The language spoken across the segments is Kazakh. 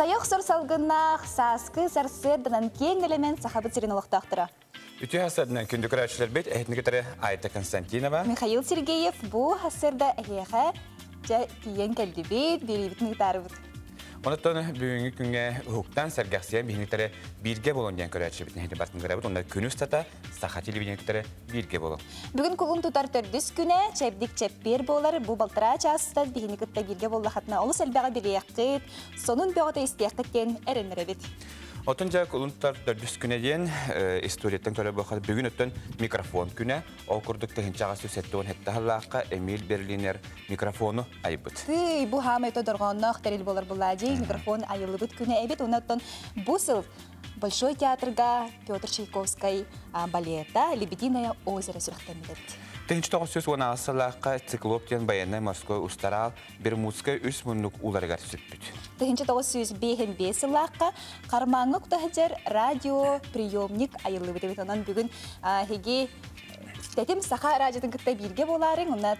Sayok sor salgınaq, saskı, sarsırdınan keң элемент сахабыт сиренолықтақтыра. Үті хасадынан күнді көрәтшілер бет, әйтінгі Айта Константинова. Михаил Сергеев бұ хасырда әйеға жа тиен кәлді бет, беребітін ғытары бұд. Онықтан бүгінгі күнге ұхықтан сәргәқсиян бейініктері бірге болунден көрәтші бітін әйті бартын көрәбіт. Онда күн ұстата сақа телевидениктері бірге болу. Бүгін күлін тұтар төрдіс күні чәбдік чәппер болар, бұ балтыра часыстад бейінікітті бірге болу қатына олыс әлбәға білеяққыт, сонын бөғіті істияқтыктен әрінірі бет. Отынжа кулунтар дөрдүс күнә ден историятан көрә бахад бүгін өттен микрофон күнә ол күрдік тәһинчаға сөсеттен хәтта халлаққа Эмиль Берлинер микрофону айбыт. Ты бу хамы тодорганнах терил болар булади микрофон айылыбыт күнә әбит оннан бусыл Большой театрга Петр Чайковский балета Лебединое озеро сүрәттәмәдет. Тәһинчә тагы сөз вона асаллаққа циклоптен баяннай морской устарал Бермудская үс мунлук уларга сүтпүт. Тәһинчә тагы сөз бехен бесыллаққа кармаңы кутахҗар радио приемник айылыбыт бит оннан бүген хеге Тәтем саха радиотын кытта бирге боларын, оннан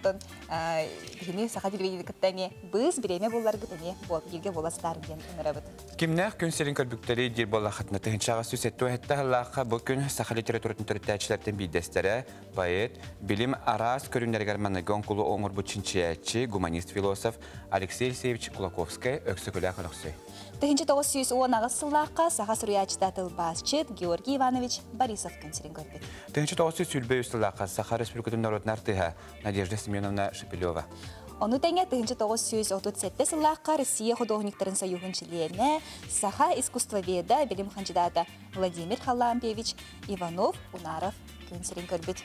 бихини саха телевидение кыттане біз биреме болар кытане бирге боластарын ден ынырабыт. Кимнәк күн серин көрбүктәре дир болла хатны тәһинчәгә сүз әйтү хәтта халлаққа бу күн саха литературатын төртәчләрдән бидәстәре, поэт, билим арас көрүннәргә манагон кулу оңор бучинчиячи, гуманист философ Алексей Алексеевич Кулаковский өксөкөлә хәләксәй. Тәһинчә тагы сүз уонагы сыллаққа саха сурячта тылбасчыт Георгий Иванович Борисов күн серин көрбүт. Тәһинчә тагы сүз сүлбе үстәләкка Саха Республикатын народная артыга Надежда Семеновна Шепелева. Оны тәңе тәһинчә тагы сүз 37 сыллаққа Россия художниктарын союзын члены саха искусствоведа билим кандидаты Владимир Халампевич Иванов Унаров күн серин көрбүт.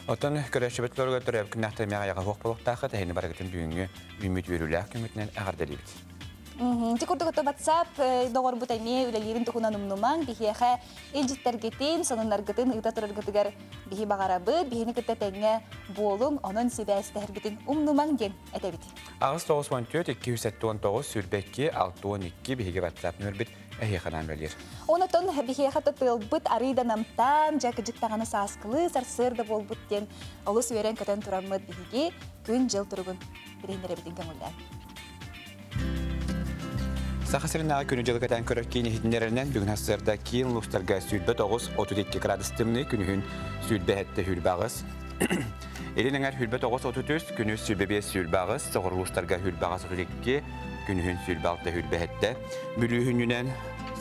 Отан көрәшебетләргә төрәп күннәктә миңа яга хок булыктагы тәһини барагытын бүгенге үмит берүләр күмитнән агардалыбыт. Тикурдугото WhatsApp догор бутайме үлелерин тухунан умнуман бихеха элҗиттергетин сонуннаргытын ыгдатыргытыгар бихи багарабы бихини кеттәтәңгә болун онын сибәстәргетин умнуман ген әтәбит. Агыс 94 279 сүрбәкке 612 бихиге WhatsApp нөмер бит әһеханан белер. Онотон бихеха тылбыт арыйда намтам жакыжыктаганы саскылы сарсырда болбут ден олус верен көтөн турамыт бихиге күн жыл тургун бирендере битин көңүлдән. Сахасырынағы күні жылғатан көріп кейіне хитінерінен бүгін асырда кейін лұстарға сүлбі 9-32 градустымны күнігін сүлбі әтті хүлбағыз. Елініңер хүлбі 9-33 күні сүлбі 5 сүлбағыз, соғыр лұстарға хүлбағыз 32 күнігін сүлбі 6 хүлбі әтті. Бүлігінінен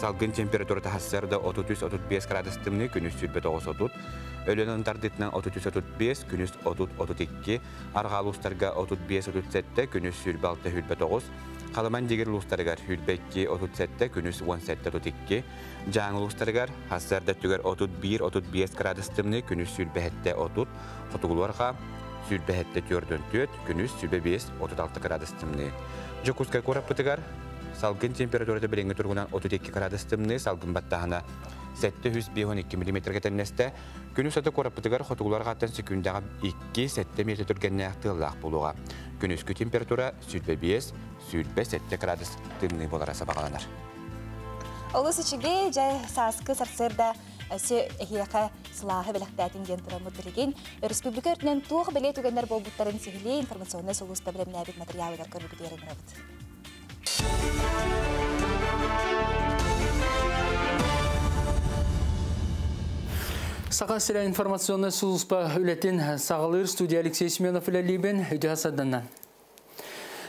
салғын температуры асырда 33-35 градустымны күні сүлбі 9-30. Өлінің тардетінен 33-35 күні 30-32. Арға лұстарға 35-37 күні сүлбі 6 хүлбі 9. Қаламан дегер лустарыгар хүлбәкке 37 күнүс 17-32, жаңы лустарыгар хасарда түгер 31-35 градустымны күнүс сүлбәхетте 30, отугулуарға сүлбәхетте 4-4, күнүс сүлбә 5-36 градустымны. Жокускай кораппытыгар салгын температурада білеңі тұрғынан 32 градустымны салгын баттағына 712 мм тәннесте, күнүс аты кораппытыгар отугулуарға аттан секундаға 2-7 метр түргенне ақтылақ болуға. Күнүскү температура сүлбә 5, сүлбә 7 градус тымны болараса бағаланар. Олыс içige жай саскы сарсырда әсе эхияқа сылағы біліқтәтін ген тұрамы бірген республика өртінен туғы біле түгендер болбуттарын сихиле информационный солуста білімне әбіт материалыдар көрілгі дерін рабыт. Сақа сірі информационный солуспа үлетін сағылыр студия Алексей Семенов үләлейбен өте асадынан.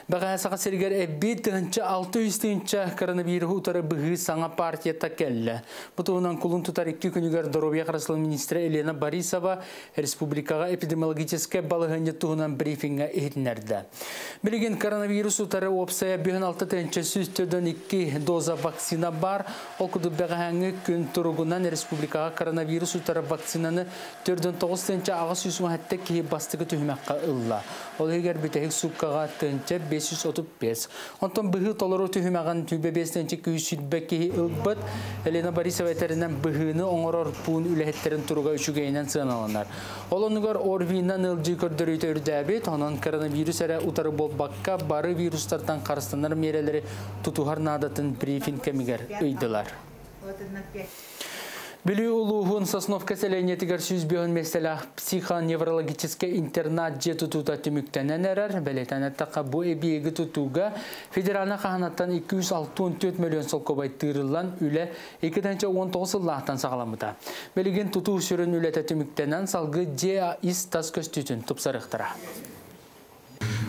Баға сақа сергер әббет 600-тінші коронавирус ұтары бұғы саңа партията кәлі. Бұтығынан құлын тұтар 2 күнігер Доробия қарасылы министрі Елена Борисова республикаға эпидемиологическе балығынды тұғынан брифинга ехетінерді. Білген коронавирус ұтары опсая 6-тінші сүстөден 2 доза вакцина бар. Ол күді бәғаңы күн тұрғынан республикаға коронавирус ұтары вакцинаны 4-9-тінші ағыз үсіма әтті кейі бастығы түймәққа ұлла. Ол егер бітәйік сұққаға 535. Онтон бұғы толыру түйімәған түйбе 5-тенчі күйсүдбәккеhi ұлбыт Елена Борисова әтерінен бұғыны оңырор пуын үләхеттерін тұруға үшігейінен сығаналанар. Ол онығар орвинан ылжы көрдірейті үрдәбет, онын коронавирус әрі ұтары болбаққа бары вирустардан қарыстанар мерелері тұтуғар надатын брифинг кәмігер өйділар. Били улуғын Сосновка селенетігер сүзбеғын меселі психоневрологический интернат же тұтута түміктенен әрір. Бәлетанеттаққа бұ әбиегі тұтуға федералына қағанаттан 264 миллион сол көбайттырылан үлі 2-19 лақтан сағаламыда. Бәлеген тұту сүрін үлеті түміктенен салғы ДАИС тас көстүтін тұпсарықтыра.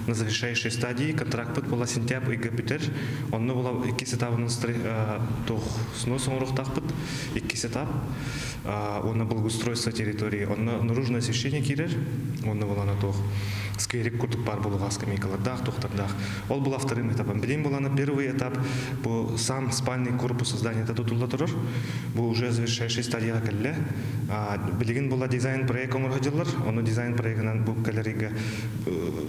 На завершающей стадии контракт была сентябрь и гапитер. Он не был этапом снос рухтахпыт, этап. Он был устройство территории. Он наружное освещение кирер. Он был на то скверик куртук пар был гасками каладах, тухтардах. Он был вторым этапом. Билим был на первый этап. Был сам спальный корпус здания. Это тут латорор. Был уже завершающей стадии калле. Билигин был дизайн проекта мурхадилар. Он дизайн проекта был калерига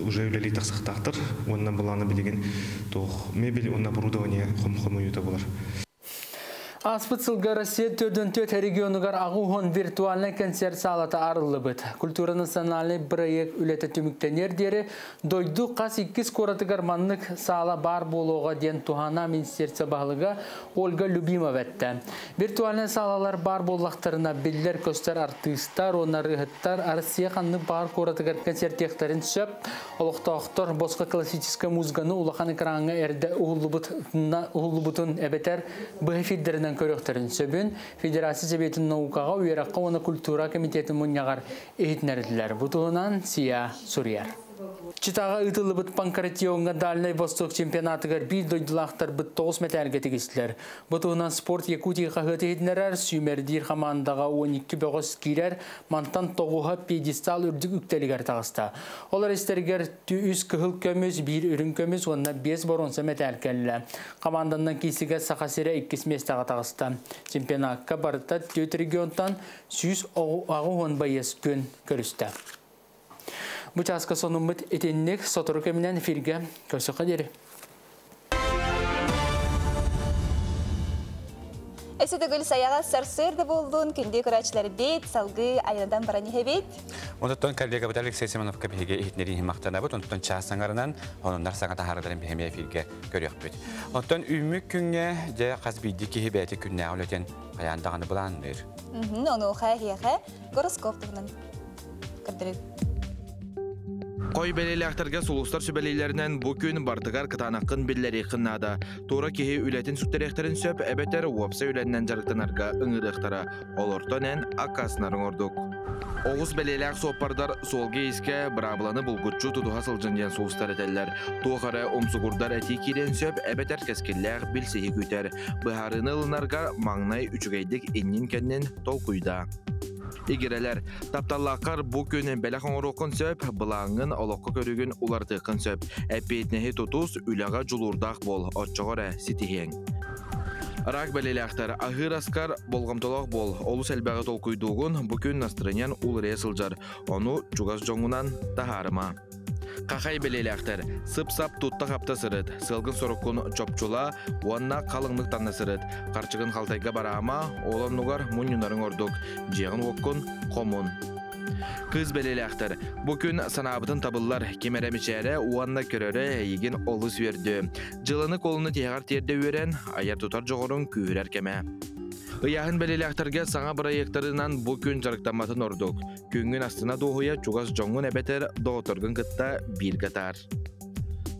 уже улили тахсахтахтар. Он был на билигин. То мебель он оборудование хом-хомуюта было. Аспыцылға Россия түрден төт регионугар ағуғын виртуальный концерт салата арылы бұд. Культура национальный проект үлеті түміктенер дері дойду қас 2 коратыгар маннық сала бар болуға ден тухана министерция бағылыға Ольга Любимова әтті. Виртуальный салалар бар болуқтарына білдер көстер артистар, онары ғыттар Россия қанны бар коратыгар концерттектерін сөп, олықтақтар босқа классическая музыканы улақан экранға әрді ұғылыбытын әбетер бұғыфиддерінен көрөктерин сөбүн Федерация Себетін наукаға уйраққа оны культура комитеті мұнияғар ехетнерділер. Бұтуынан Сия Сурьяр. Читаға ұтылы бұт Панкратионға Дальный Восток чемпионатығар бір дойдылақтар бұт 9 металге тегістілер. Бұтуынан спорт Якутия қағыты едінерер, сүймердер қамандаға 12 бөғыз кирер, мантан тоғуға педестал үрдік үктелігер тағыста. Олар істергер түйіз кығыл көміз, бір үрін көміз, онына 5 боронса метал кәлі. Қаманданнан кейсіге сақасыра 2 местаға тағыста. Чемпионатқа барыта 4 регионтан сүйіз ағу он байыз күн көрісті. Бұчасқа сонымыт етеннік сотыры көмінен эфирге көсіққа дері. Әсеті гүл саяға сарсырды болуын күнде көрәчілері бейт, салғы айнадан бараны хебейт. Онтон коллега бұд Алексей Семеновқа бейге ехетнерін мақтана бұд, онтон часыңарынан онынлар саңата харыдарын бейхеме эфирге көрек бұд. Онтон үмік күнге де қазбейді кеге бәйті күнне әулетен аяндағаны бұланыр. Оны оға гороскоптығынан көрдірік. Қой бәлелі сұлыстар сөбәлейлерінен бұл күн бардығар қытанаққын беллері қыннады. Тура кеге үлетін сүттеректерін сөп, әбәтер уапса үләннен жарықтанарға ұңырықтары. Олортон ән аққасынарын ордық. Оғыз бәлеләк соқпардар солғы еске бірабыланы бұлғытчу тұтуға сылжынден соғыстар әтелер. Туғары омсығырдар әти керен сөп, әбәтер кәскелләқ білсеге күтер. Бұхарыны ұлынарға маңнай үчігейдік еннен кәннен тол құйда. Игерелер, тапталлаққар бұл күн бәлі қоңырықын сөп, бұлаңын олыққа көрігін улардықын сөп. Әппетнеғі тұтус үліға жұлурдақ бол, отчоғыры сетихен. Рак бәлеләқтар, ағыр асқар болғамтолақ бол, олыс әлбәғі тол құйдуғын бұл күн настырынен улыры сылжар, оны жұғас жоңынан тахарыма. Қақай бәлеләқтар, сып-сап тұтта қапта сырыд, сылғын сорыққын чопчула, уанна қалыңлықтан сырыд, қарчығын қалтайға барама, олан нұғар мұнюнарын ордық, жеғын оққын қомын. Қыз бәлеләқтар, бұл күн санабытын табылар, кемерәмішәрі уанна көрері еген олыс верді. Жылыны қолыны теғар терді өрен, аяр тұтар жоғырын күйірер кеме. Ыяғын бәлеләқтарға саңа проекттарынан бұл күн жарықтаматын ордық. Күнгін астына доғуя чуғас жоңын әбәтер доғытырғын қытта бір қатар.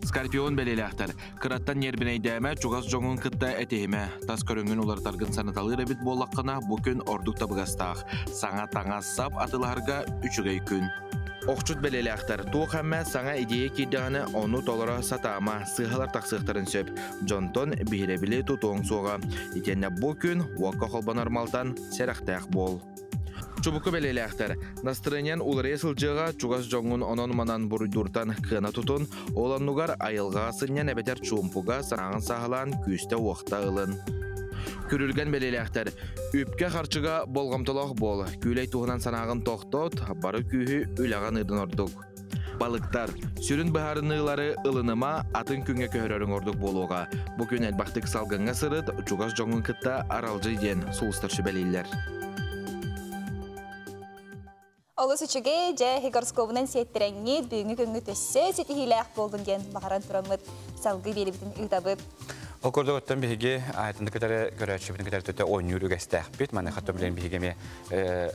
Скорпион бәлеләқтар. Қыраттан нербінейдәмә чуғас жоңын қытта әтейме. Тас көріңін олартарғын санаталы рәбіт болаққына бұл күн ордық табығастақ. Саңа таңа сап атыларға үшігей күн. Оқчут бәлеләқтар. Туық әмі саңа идея кейдіғаны оны толыра сатама, сығалар тақсықтарын сөп. Джонтон бейребілі тұтуың соға. Итенне бұл күн уаққа қолбан армалтан сәріқтәқ бол. Чубуку бәлеләқтар. Настырынен улыры сылжыға чуғас жоңын онон манан бұрыдуртан қына тұтын, оланнуғар айылға сыннен әбетер чумпуға санағын сағылан күсті уақта ылын. Күрілген бәлеләқтар. Үпке қарчыға болғамтылақ бол. Күлей туғынан санағын тоқтот, бары күйі үліған ұдын ордық. Балықтар. Сүрін бұхарынылары ылыныма атын күнге көхірерін ордық болуға. Бұл күн әлбақтық салғанға сырыд, чуғас жоңын қытта аралжы ден сұлыстаршы бәлейлер. Олыс үчіге жай гороскопынан сеттерәңе бүгінгі күнгі төссі сетихиләқ болдың ден бағаран тұрамыд салғы белебітін ұйтабыд. Okurda ottan bihiги айтында кетері көрәтші бітін кетері төте ойныр үгәстәқ бет. Маны қатты білен бихигеме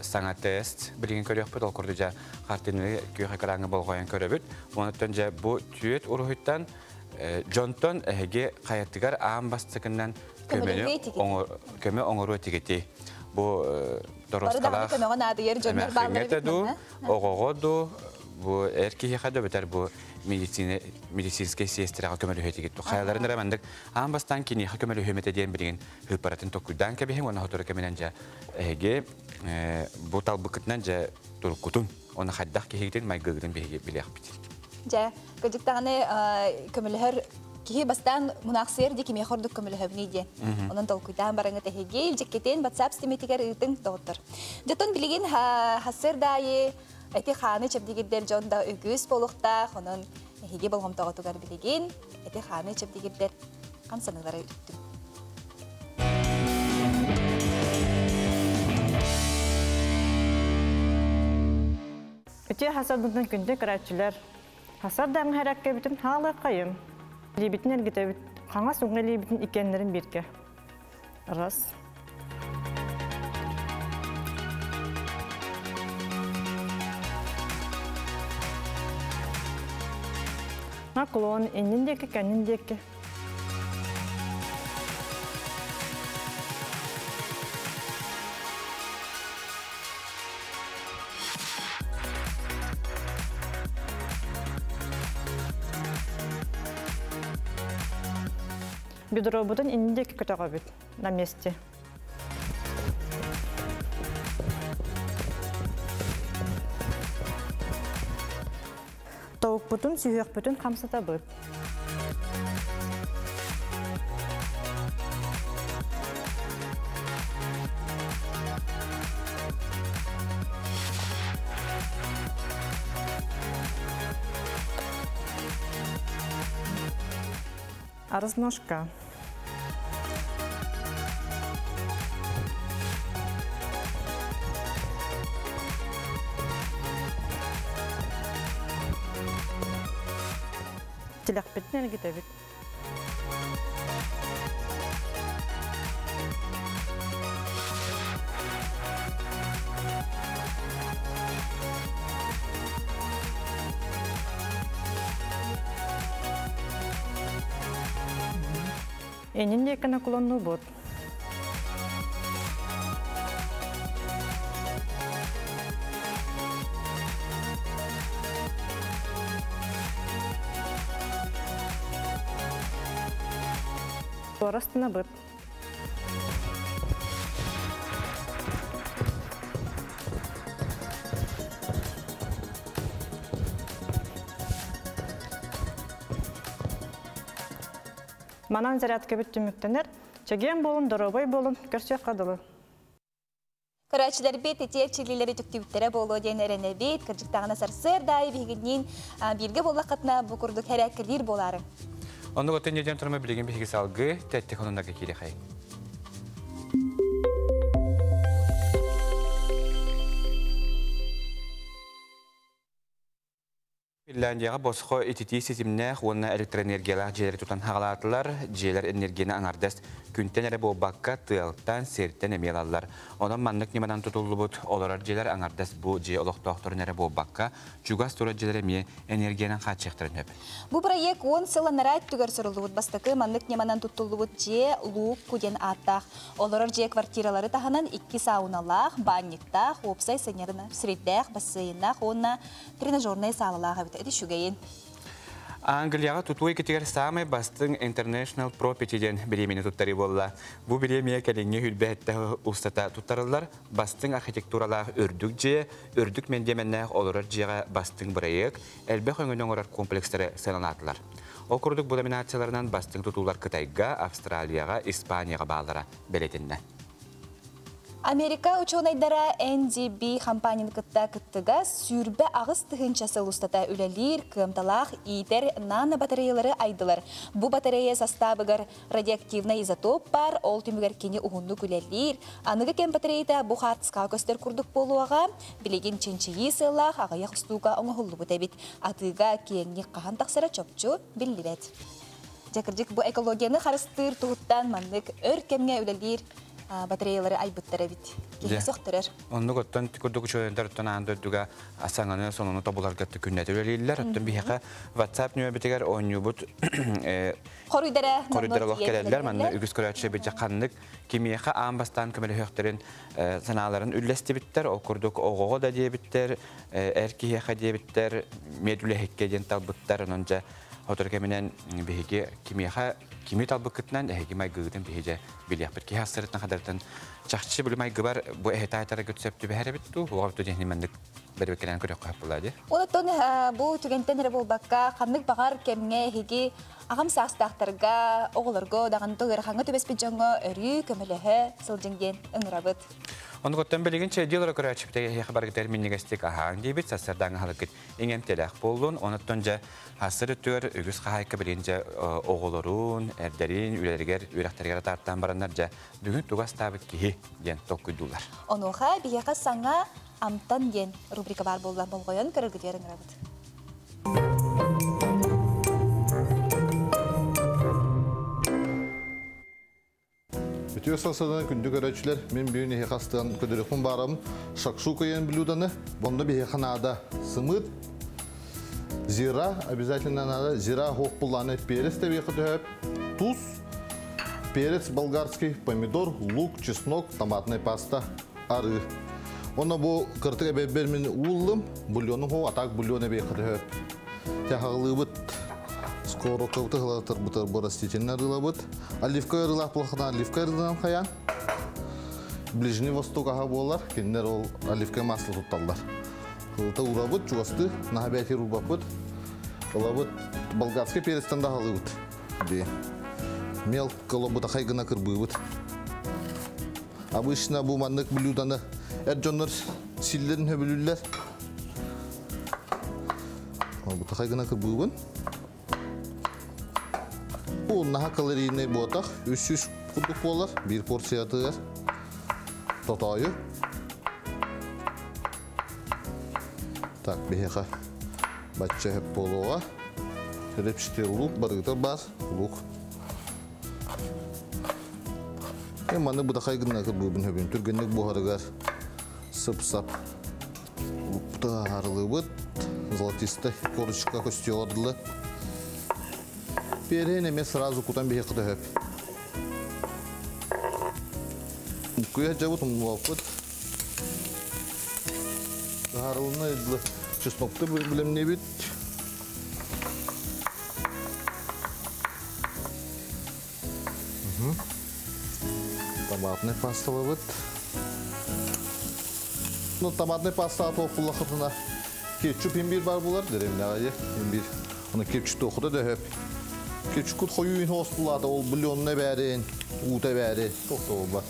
саңа тест білген көрек бет. Олкурда жа қартыны күйіқі қараңы болғайын көрі бет. Оныттан жа бұ түйет ұрғыттан Джонтон әйге қаяттығар ағын бастықынан көмі оңыру өтігеті. Бұ дұрысталақ сеңетеді, оғығыды, бұ әркеге қады бітер бұ медицинский сестраға көмілі өте кетті. Қайаларын рамандық ағын бастан кені көмілі өметі дейін білген хүпаратын тоққыдан кәбейін, оны ғатыры кәменен жа әйге бұ талбықытынан жа тұрқытын. Оны қаддақ кегеден майгылдың біле ақпеті. Жа, көдіктағаны көмілігір кеге бастан мұнақсыр де кеме қордық көмілігір нейде. Оның толқыдан барыңы тәхеге, үлжеккетен батсап стеметігер ұйтың тоғытыр. Жотын білеген хасыр дайы, әті қаны чөпдегердер жонда үгіз болуқта, оның әхеге болғым тоғытуғар білеген, әті қаны чөпдегердер қансанылары үттім. Өте хасардың күнді күрәтшілер. Хасардан әрәкке бүтін халы қайым. Лебетін әргеті бүт, қаңа соңғы лебетін икенлерін берке. Рас. Нақылуын еніндекі, кәніндекі. Бедробудын еніндекі көтіға бүт, на месте. Тауық бұтын, сүйек бұтын қамсыта бұт. Арыз ножка. Тілек бітін әргеті бит. Енінде екіні құланну бұд. Орастына бұд. Манан зарядка бүттіміктенер, чеген болын, дұрабай болын, көрсек қадылы. Көрәтшілер бет, етер-черлелері түктібіттері болу дейін әріне бет, кіржіктағына сарсыр дайы бейгінен бірге болы қатына бұқырдық әрәкілер болары. Оны ғоттен еден тұрмы білеген бейгі салғы, тәттік онындағы келе қай. Финляндияға босқо итити сезімнәқ, онына электроэнергиялар желері тұтан хағалатылар, желер энергияны аңардас күнтен әрі бұл баққа тыялттан серттен әмел алылар. Онын маңнық немадан тұтылы бұд, оларар желер аңардас бұл же олықтақтырын әрі бұл баққа жүгас тұры желері ме энергияның қатшықтырын өп. Бұл проект 10 сыланарайт түгір сұрылы бұд, бастықы маңнық немадан тұтылы бұд же луық күден аттақ. Оларар же квартиралары тағынан 2 сауналақ, банниқтақ, опсай сынеріні, сүреттәқ, бассейнақ, онына тренажерный салалағы біт. Это шугайын. Англияға тұтуы кетігер самай бастың International Property-ден біремені тұттары болла. Бұл біремеге кәліңе хүлбәтті ұстата тұттарылар. Бастың архитектуралағы үрдік же, үрдік мендеменнәқ олырар жеға бастың бірайық, әлбәқ өңінен орар комплекстері сәнанатылар. Ол күрдік бұл доминацияларынан бастың тұтулар Қытайға, Австралияға, Испанияға бағалара бәлетінді. Америка ученыйдара NDB компанияны кыттыга сүрбе ағыз тұхынчасы ұстата үлелер, кымталақ, итер, нано батареялары айдылар. Бұ батарея составыгар радиоактивный изотоп бар, ол түмігер кені ұғынды күлелер. Анығы кен батареяда бұ қартысқа көстер күрдік болуаға, білеген ченчейі сылақ, ағаяқ ұстуға оңы ғылы бұта бет. Атыға кеңіне қаған тақсыра чопчу білдірет. Жакыржык бу экологияны харыстыр тугуттан маннык өр кемге үлелир батареялары айбыттара бит. Кесөктөрөр. Онны готтон күрдүк чөйөндөр андырдыга асаңаны сонуну табуларга күннәтер үлелилер. Оттон бияка WhatsApp нөбетегер ойнубут Коридора лох келелер. Манны үгүс көрөчө бит жаканнык кимияка амбастан көмөлө хөктөрүн санааларын үллести биттер. Ол курдук огого да дебиттер, эркияка дебиттер, медүле хекке ден табыттар онунча Хотор кеминен биһиги кимияха кими талбыкытнан эһиги майгыгытын биһиже билиэхпит ки хассырытна хадарытын чахчы бүлү майгыбар бу эхетайтара көтсөптү бэхеребитту угабыту жехнимендик бербекенен көрөк кап булади. Онотон бу түгентен болбакка ханнык багар кемге эһиги агам саастактарга оголорго даган тогер хаңы төбеспит жоңго өрү көмөлөһө сылжыңген ыңырабыт. Он готтан белегенче дилара көрөчүптеги хабар терминнегестик ахан дебит сассардан халыкыт эңемтелек болдун оноттон же хасыр өтөр үгүс кахайка билинже оголорун эрдерин үлергер үрактарга тарттан барандар же бүгүн тугас табыт ки ден токуйдулар. Онуха бияка саңа амтан ден рубрика бар болгон көрөгүтөр ыңырабыт. Бүтүө сасадан күндү көрөчүлөр мен бүгүн эхастан көдөрөкмүн барам шакшу көйөн блюданы бонда биханада сымыт зира обязательно надо зира хокпуланы перец тебехөп туз перец болгарский помидор лук чеснок томатная паста ары оны бу кыртыга бебермен уулым бульону хо атак бульону бехөп тахалыбыт скоро кавтыгылатыр бутар бу растительный рылабыт оливка рылап плохна оливка рылам хаян Ближний Восток ага болар кендер ол оливка масло тутталдар кылта урабыт чугасты нахабяти рубапыт олабыт болгарский перецтен да халыбыт де мелко лобыта хайгына кырбыбыт обычно бу маннык блюданы эржоннор силлерин хөбүлүллер лобыта хайгына кырбыбын бу наха калорийный ботак 300 кубик болар bir порция тыгар тотойу так беха бачча хеп болуга репчте лук барыта бар лук маны буда хайгына кырбыбын хөбүн түргөннүк бухарыгар сып-сап лукта арылыбыт золотистой корочка костёрлы перенеме сразу кутан бехты хөп куя жабут муапыт арылны чеснокты билем не бит томатный паста бит ну томатный паста тоқулахытына кетчуп имбир бар булар деремнага имбир аны кетчуп тоқуда да хөп кетчуп коюн хостулада ол бульонна бәрен ута бәре тоқто бар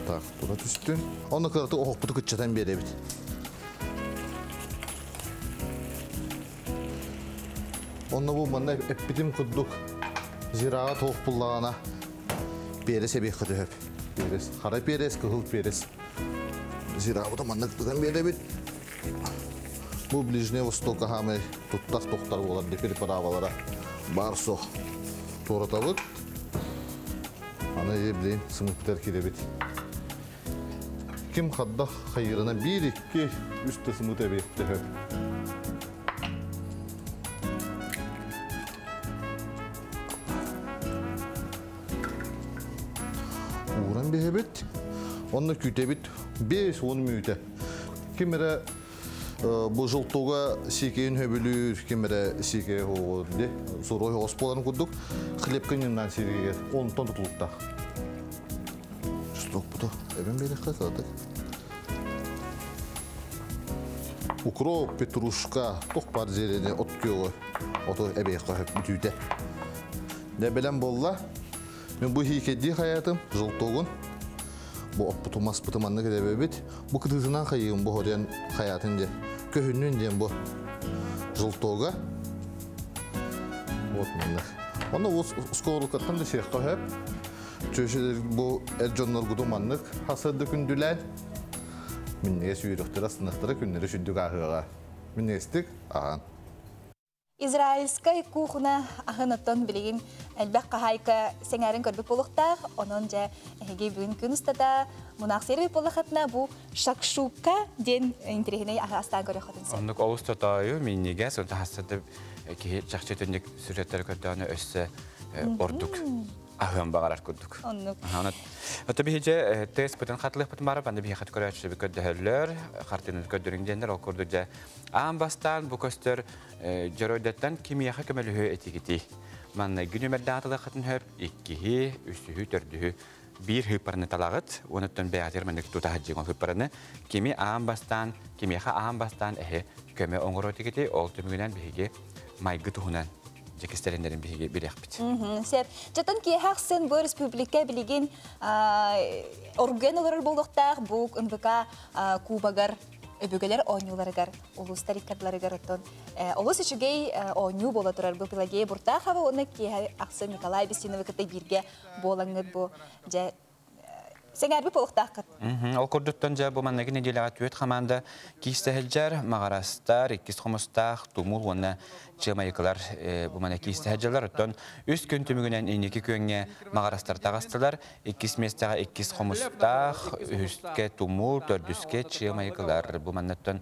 так тура түстүн аны кырты окпуту кытчатан беребит онны бу мында эппитим куддук зирага тоқ буллагана пересе бекыты хөп перес кара перес кыгыл перес зирага мында кытан беребит бу Ближний Восток хамы туттар тоқтар болар депер паравалара барсо торатабыт аны еблейн сымыктар керебит ким хадда хайырына bir iki üstte sımıta bekti höp uğran behebet onu kütebit 5-10 minüte kimere bu жылтуга сикейин höbülür kimere sikey hoğu de soroy hospolan kurduk хлебканından sirgeger 10 ton tutulukta Stok bu da evin beni kazadık Укроп, петрушка, тоқ бар зелені, от көгі, оты әбей қағып бүтүйді. Не білем болла, мен бұл хейкедді қаятым, жылтоғын, бұл оппытымас бұтыманны кедебе бет, бұл кытызынан қайығым бұл орен қаятын де, көхіннен ден бұл жылтоға. Вот мендік. Оны скорылқаттан да сеқ қағып, bu Erjonlar Gudumanlık hasırdı kündüler. Minne suyruqtıra sınıqtıra künneri şüddük ahıға. Minne istik ağan. İsrailskay kuğuna ahınıttın bilgin elbək qahayka sengərin körbük boluqtaq, onun ja hege bugün künüstada munaqseri boluqatna bu şakşuka den interehine ahastan görüqatın. Onluk Ağustos'ta minnege sonda hasırdı ki çaqçetönlük süretleri kördüğünü össe orduk. Ahım bağarar kurduk. Onluk. Tabii hece test butun qatılıq butun barab, anda bir xat görəçü bir köddəhərlər, qartının köddürüngənlər o kurduca. Ağın bastan bu köstür jaröydətdən kimiyaxa köməlühü etiketi. Manna günümərdə atılıq qatın höp, ikkihi, üstühü, tördühü, bir hüpparını talağıt, onutun bəyatır mənlik tuta hacıqın hüpparını. Kimi ağın bastan, kimiyaxa ağın bastan kömə oңғыр etiketi, ol tümügünən bihigi maygı tuhunan. Cekisterinlerin bir yakbit. Sep, jatan ki haksın bu respublika bilgin organ olur buldukta bu ındıka kubagar öbügeler oynuyorlar uluslar ikadları garıtın. Olus içigey oynu bolaturar bu pilagey burta hava ona ki haksın Nikolay Bisinovi kıta birge bolangıd bu je Sengar bir polukta kıt. O kurduktan ja bu manaki nedelağa tüet xamanda kistehilcer mağarastar, ikkis xomustaq, tumul ona çımayıklar bu manaki istehilcerler ötön üst gün tümügünen iniki köyüne mağarastar tağastılar, ikkis mestağa ikkis xomustaq, üstke tumul, tördüske çımayıklar bu manattan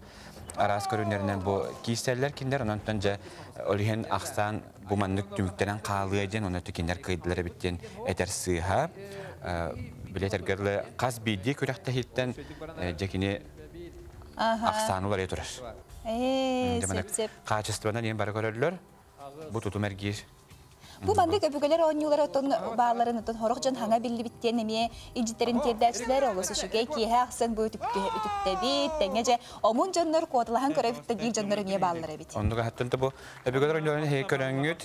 aras körünlerinden bu kisteller kinder ondan ja olihen axsan bu manlık tümüktenen qalığı eden ona tükinler kıydıları bitten eter sığha biletergerle qaz bidi kürekte hitten jekini aksanılar eturar. Sep. Kaçıstıvanan en barı görürler. Bu tutum ergir. Bu bandı köpügeler oynuyorlar otun bağların otun horokcan hanga billi bitten emiye incitlerin terdəçlər olası şüge ki haksın bu ütüpte bit dengece omun canlar kodlahan körəvitte bir canlar emiye bağları bit. Onda hattında bu köpügeler oynuyorlar he körəngüt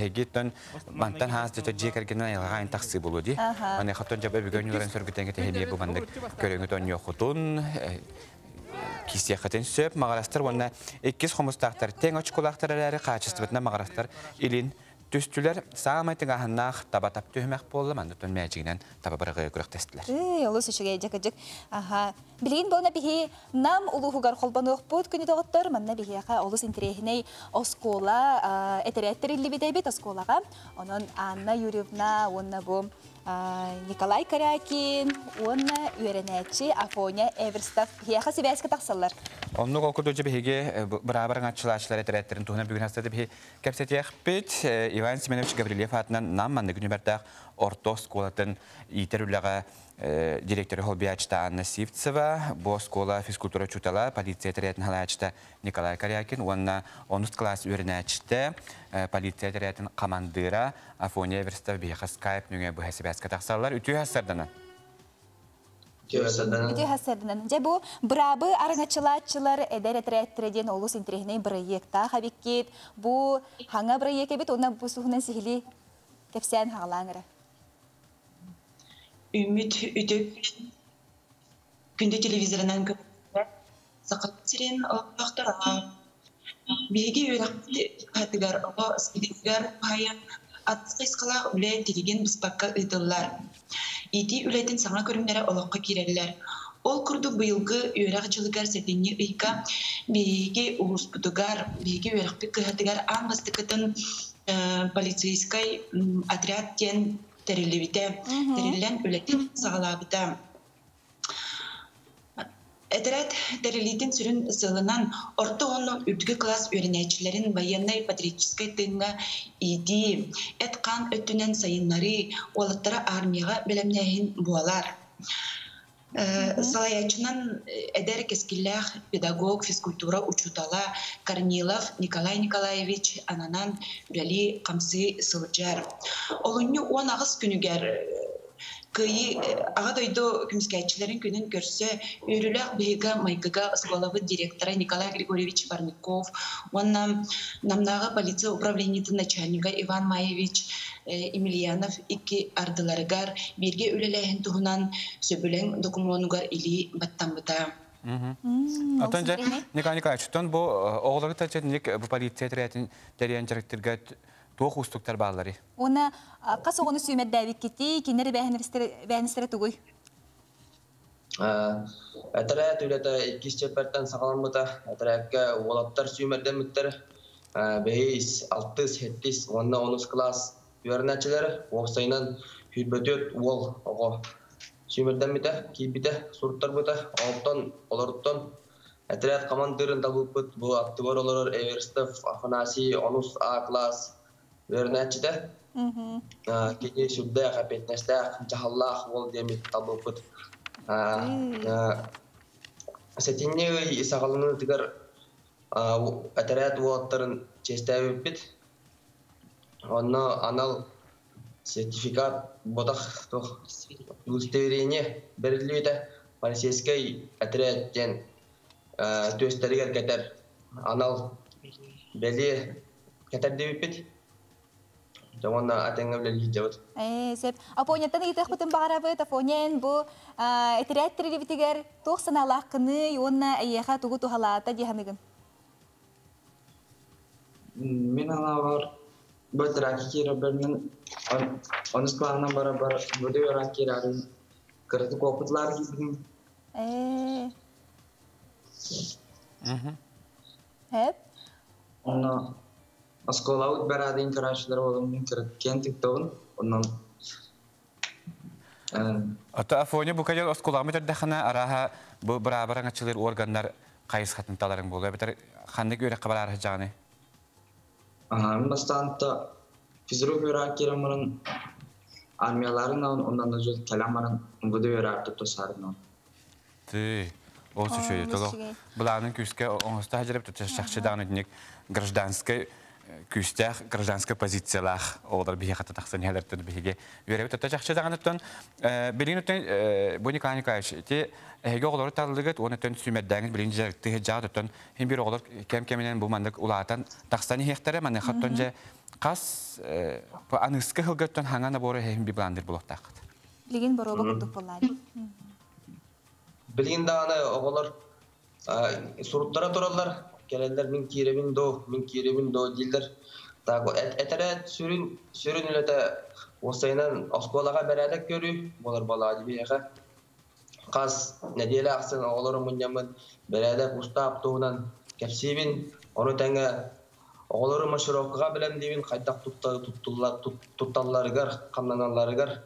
he gitten bantan has dete jekergenen yalğan taksi buludi. Hani hattonca köpügeler oynuyorlar sörgüten gete hediye bu bandı körəngüt oynuyor xutun kistiyakatın söp mağarastar ona ikkis xomustaqtar teң açkulaqtarları qaçıstıvatna mağarastar ilin Tüstüler sağamaytın ahannaq tabatap tühmək bollu, mandıtın məciginen tababarığı күрәктестілер. Olus işe jakacık. Aha. Bilgin bolna bihi nam uluğugar xolbanıq bud күні тоғыттыр, manna bihi olus interehine oskola eterettirilli bidebit oskolaga. Onun Anna Юрьевна, onna bu Nikolay Karyakin, onna öğreneci Afonya Everstav bihi sibəyəskə taqsallar. Onu okuduğu bihige beraber açılaşlar eterettirin tuhuna bugün hastada bihi kapsetiyak bit Ivan Semenovich Gavrilyev adından nammandı günüberdağ orta skolatın iterüllağa direktörü Holbiyaçta Anna Sivtseva, bu skola fizkultura çutala, polisiya teretin halaçta Nikolay Karyakin, onna 10. klas öğrenəçdə polisiya teretin komandıra Afonya Everstav bihi Skype nüge bu hesabiyəskə taqsallar, ütüyü hasardanan. Ütü hasardanan. Bu brabı arınaçılar eder eterettireden olus interehine proyekta habikit. Bu hanga proyek ebit ona bu suhunan sihili kepsen hağlanıra. Ümit ütüp günde televizyondan görüp sakat siren olaqtara. Begi öğretti hatigar o skidigar paya atqısqala üle tiligen bispakka ıdıllar. İti ületin sana körümlere olaqqa kirerler. Ol kurdu bıyılgı öğreğçılıgar setini ıyka begi ulusputugar begi öğreğpi kıhatigar anbastıkıtın politsiyskay atriyat ten terilibite, terilen ületin sağlabıta. Eterat terilitin sürün sığınan orta onun üdgü klas öğrenecilerin bayanay patriotiskay tığına idi. Etkan ötünen sayınları olatlara armiyaga bilemnehin bualar. Salayachının eder keskillah pedagog fizkultura uçutala Kornilov Nikolay Nikolayevich ananan üreli kamsı sılcar. Olunyu 10 ağız günüger Kıyı ağadaydı kümüskayçilerin günün görse ürülük bihiga maykıga skolavı direktora Nikolay Grigorievich Varnikov, ondan namnağı polisiya upravleniyatın начальника Ivan Maevich Emilyanov iki ardılarıgar birge ülelehin tuhunan söbülen dokumonugar ili battambıta. Atanca Nikolay Nikolaevичтан bu oğları taçetnik bu polisiya teretin teriyen çarıktırgat Туох устуктар bağları. Ona kas oğunu süymet davik gitti, kinleri beğenistire tuğuy. Әтірәт үлеті 2 чеперттен сағаламыда әтірәтке олаттар сүймерден мүттер 5, 6, 7, 10 класс үйернәтчілері оқсайынан хүлбөтет ол оғы сүймерден мүті, кейбіті сұрттар бұты, олықтан, оларыттан әтірәт командырын табып бұт, бұл аттыбар олар Эверстов, Афанасий, 10 А класс үйернәтчіді. Кене сүрді, қапетнәсті, жағаллақ ол демет табып бұт. Сәтінне сағалыны тігір әтірәт уаттарын честәй өппет. Онна анал сертификат бодақ удостоверение берілі өті полицейский әтірәттен төстәрігер кәтер анал бәлі кәтерді өппет. Жауанна атыңа білі жауыд. Сеп, апонеттан егітек бұтын бағарабыт, апонен бұл әтірәттірі бітігер тоқсан алаққыны, онна әйеға тұғы тұғалата дейханығын? Мен ана бар, бұтыр әкі кері бірмен, оныз клағынан бара бар, бұды өрәк кері арын, кірді қопытлар кездің. Әп? Оны Асколаут барадын карашылар олымның кірткен тіктоғын, оннан... Ата Афоне бұл кәдер осколамы түрдіқіна араға бұл бірабырың açılыр органдар қайыз қатынталарың болу. Әбітер қандық өрек қабар жағыны? Мен бастағында физрук өрек керемірін армияларын ондан да жөз кәламарын бұды өрек тұтысарын. Ты, осы шөйді. Бұлағының күске оңыста әжіріп тұты шақшыдағын өдінек гражданскай күстәк гражданская позициялах олар бие хата тахсан хәләртен биге йөрәп тә жақшы даган өттән билин өттән бу Николай Николаевич те әгә олар таллыгыт оны төн сүмәдән билин җәртә җагы өттән һәм бер олар кем-кеменән бу мандык улатан тахсаны хектары менә хаттан җә кас по аныскы хылгыттан хангана боры һәм би бландер булактак Билин боробы күтүп булар. Билин даганы олар суруттара торалар Келендер min kirebin do dildir. Tago eteret sürün ülete osaynan oskolaga berelek görü. Bolar baladı bir yaga. Qas nedele aksın oğlarım munyamın berelek ustap toğunan kepsibin. Onu tenge oğlarım maşırokıga bilem dibin qaytaq tuttallarıgar, kamlananlarıgar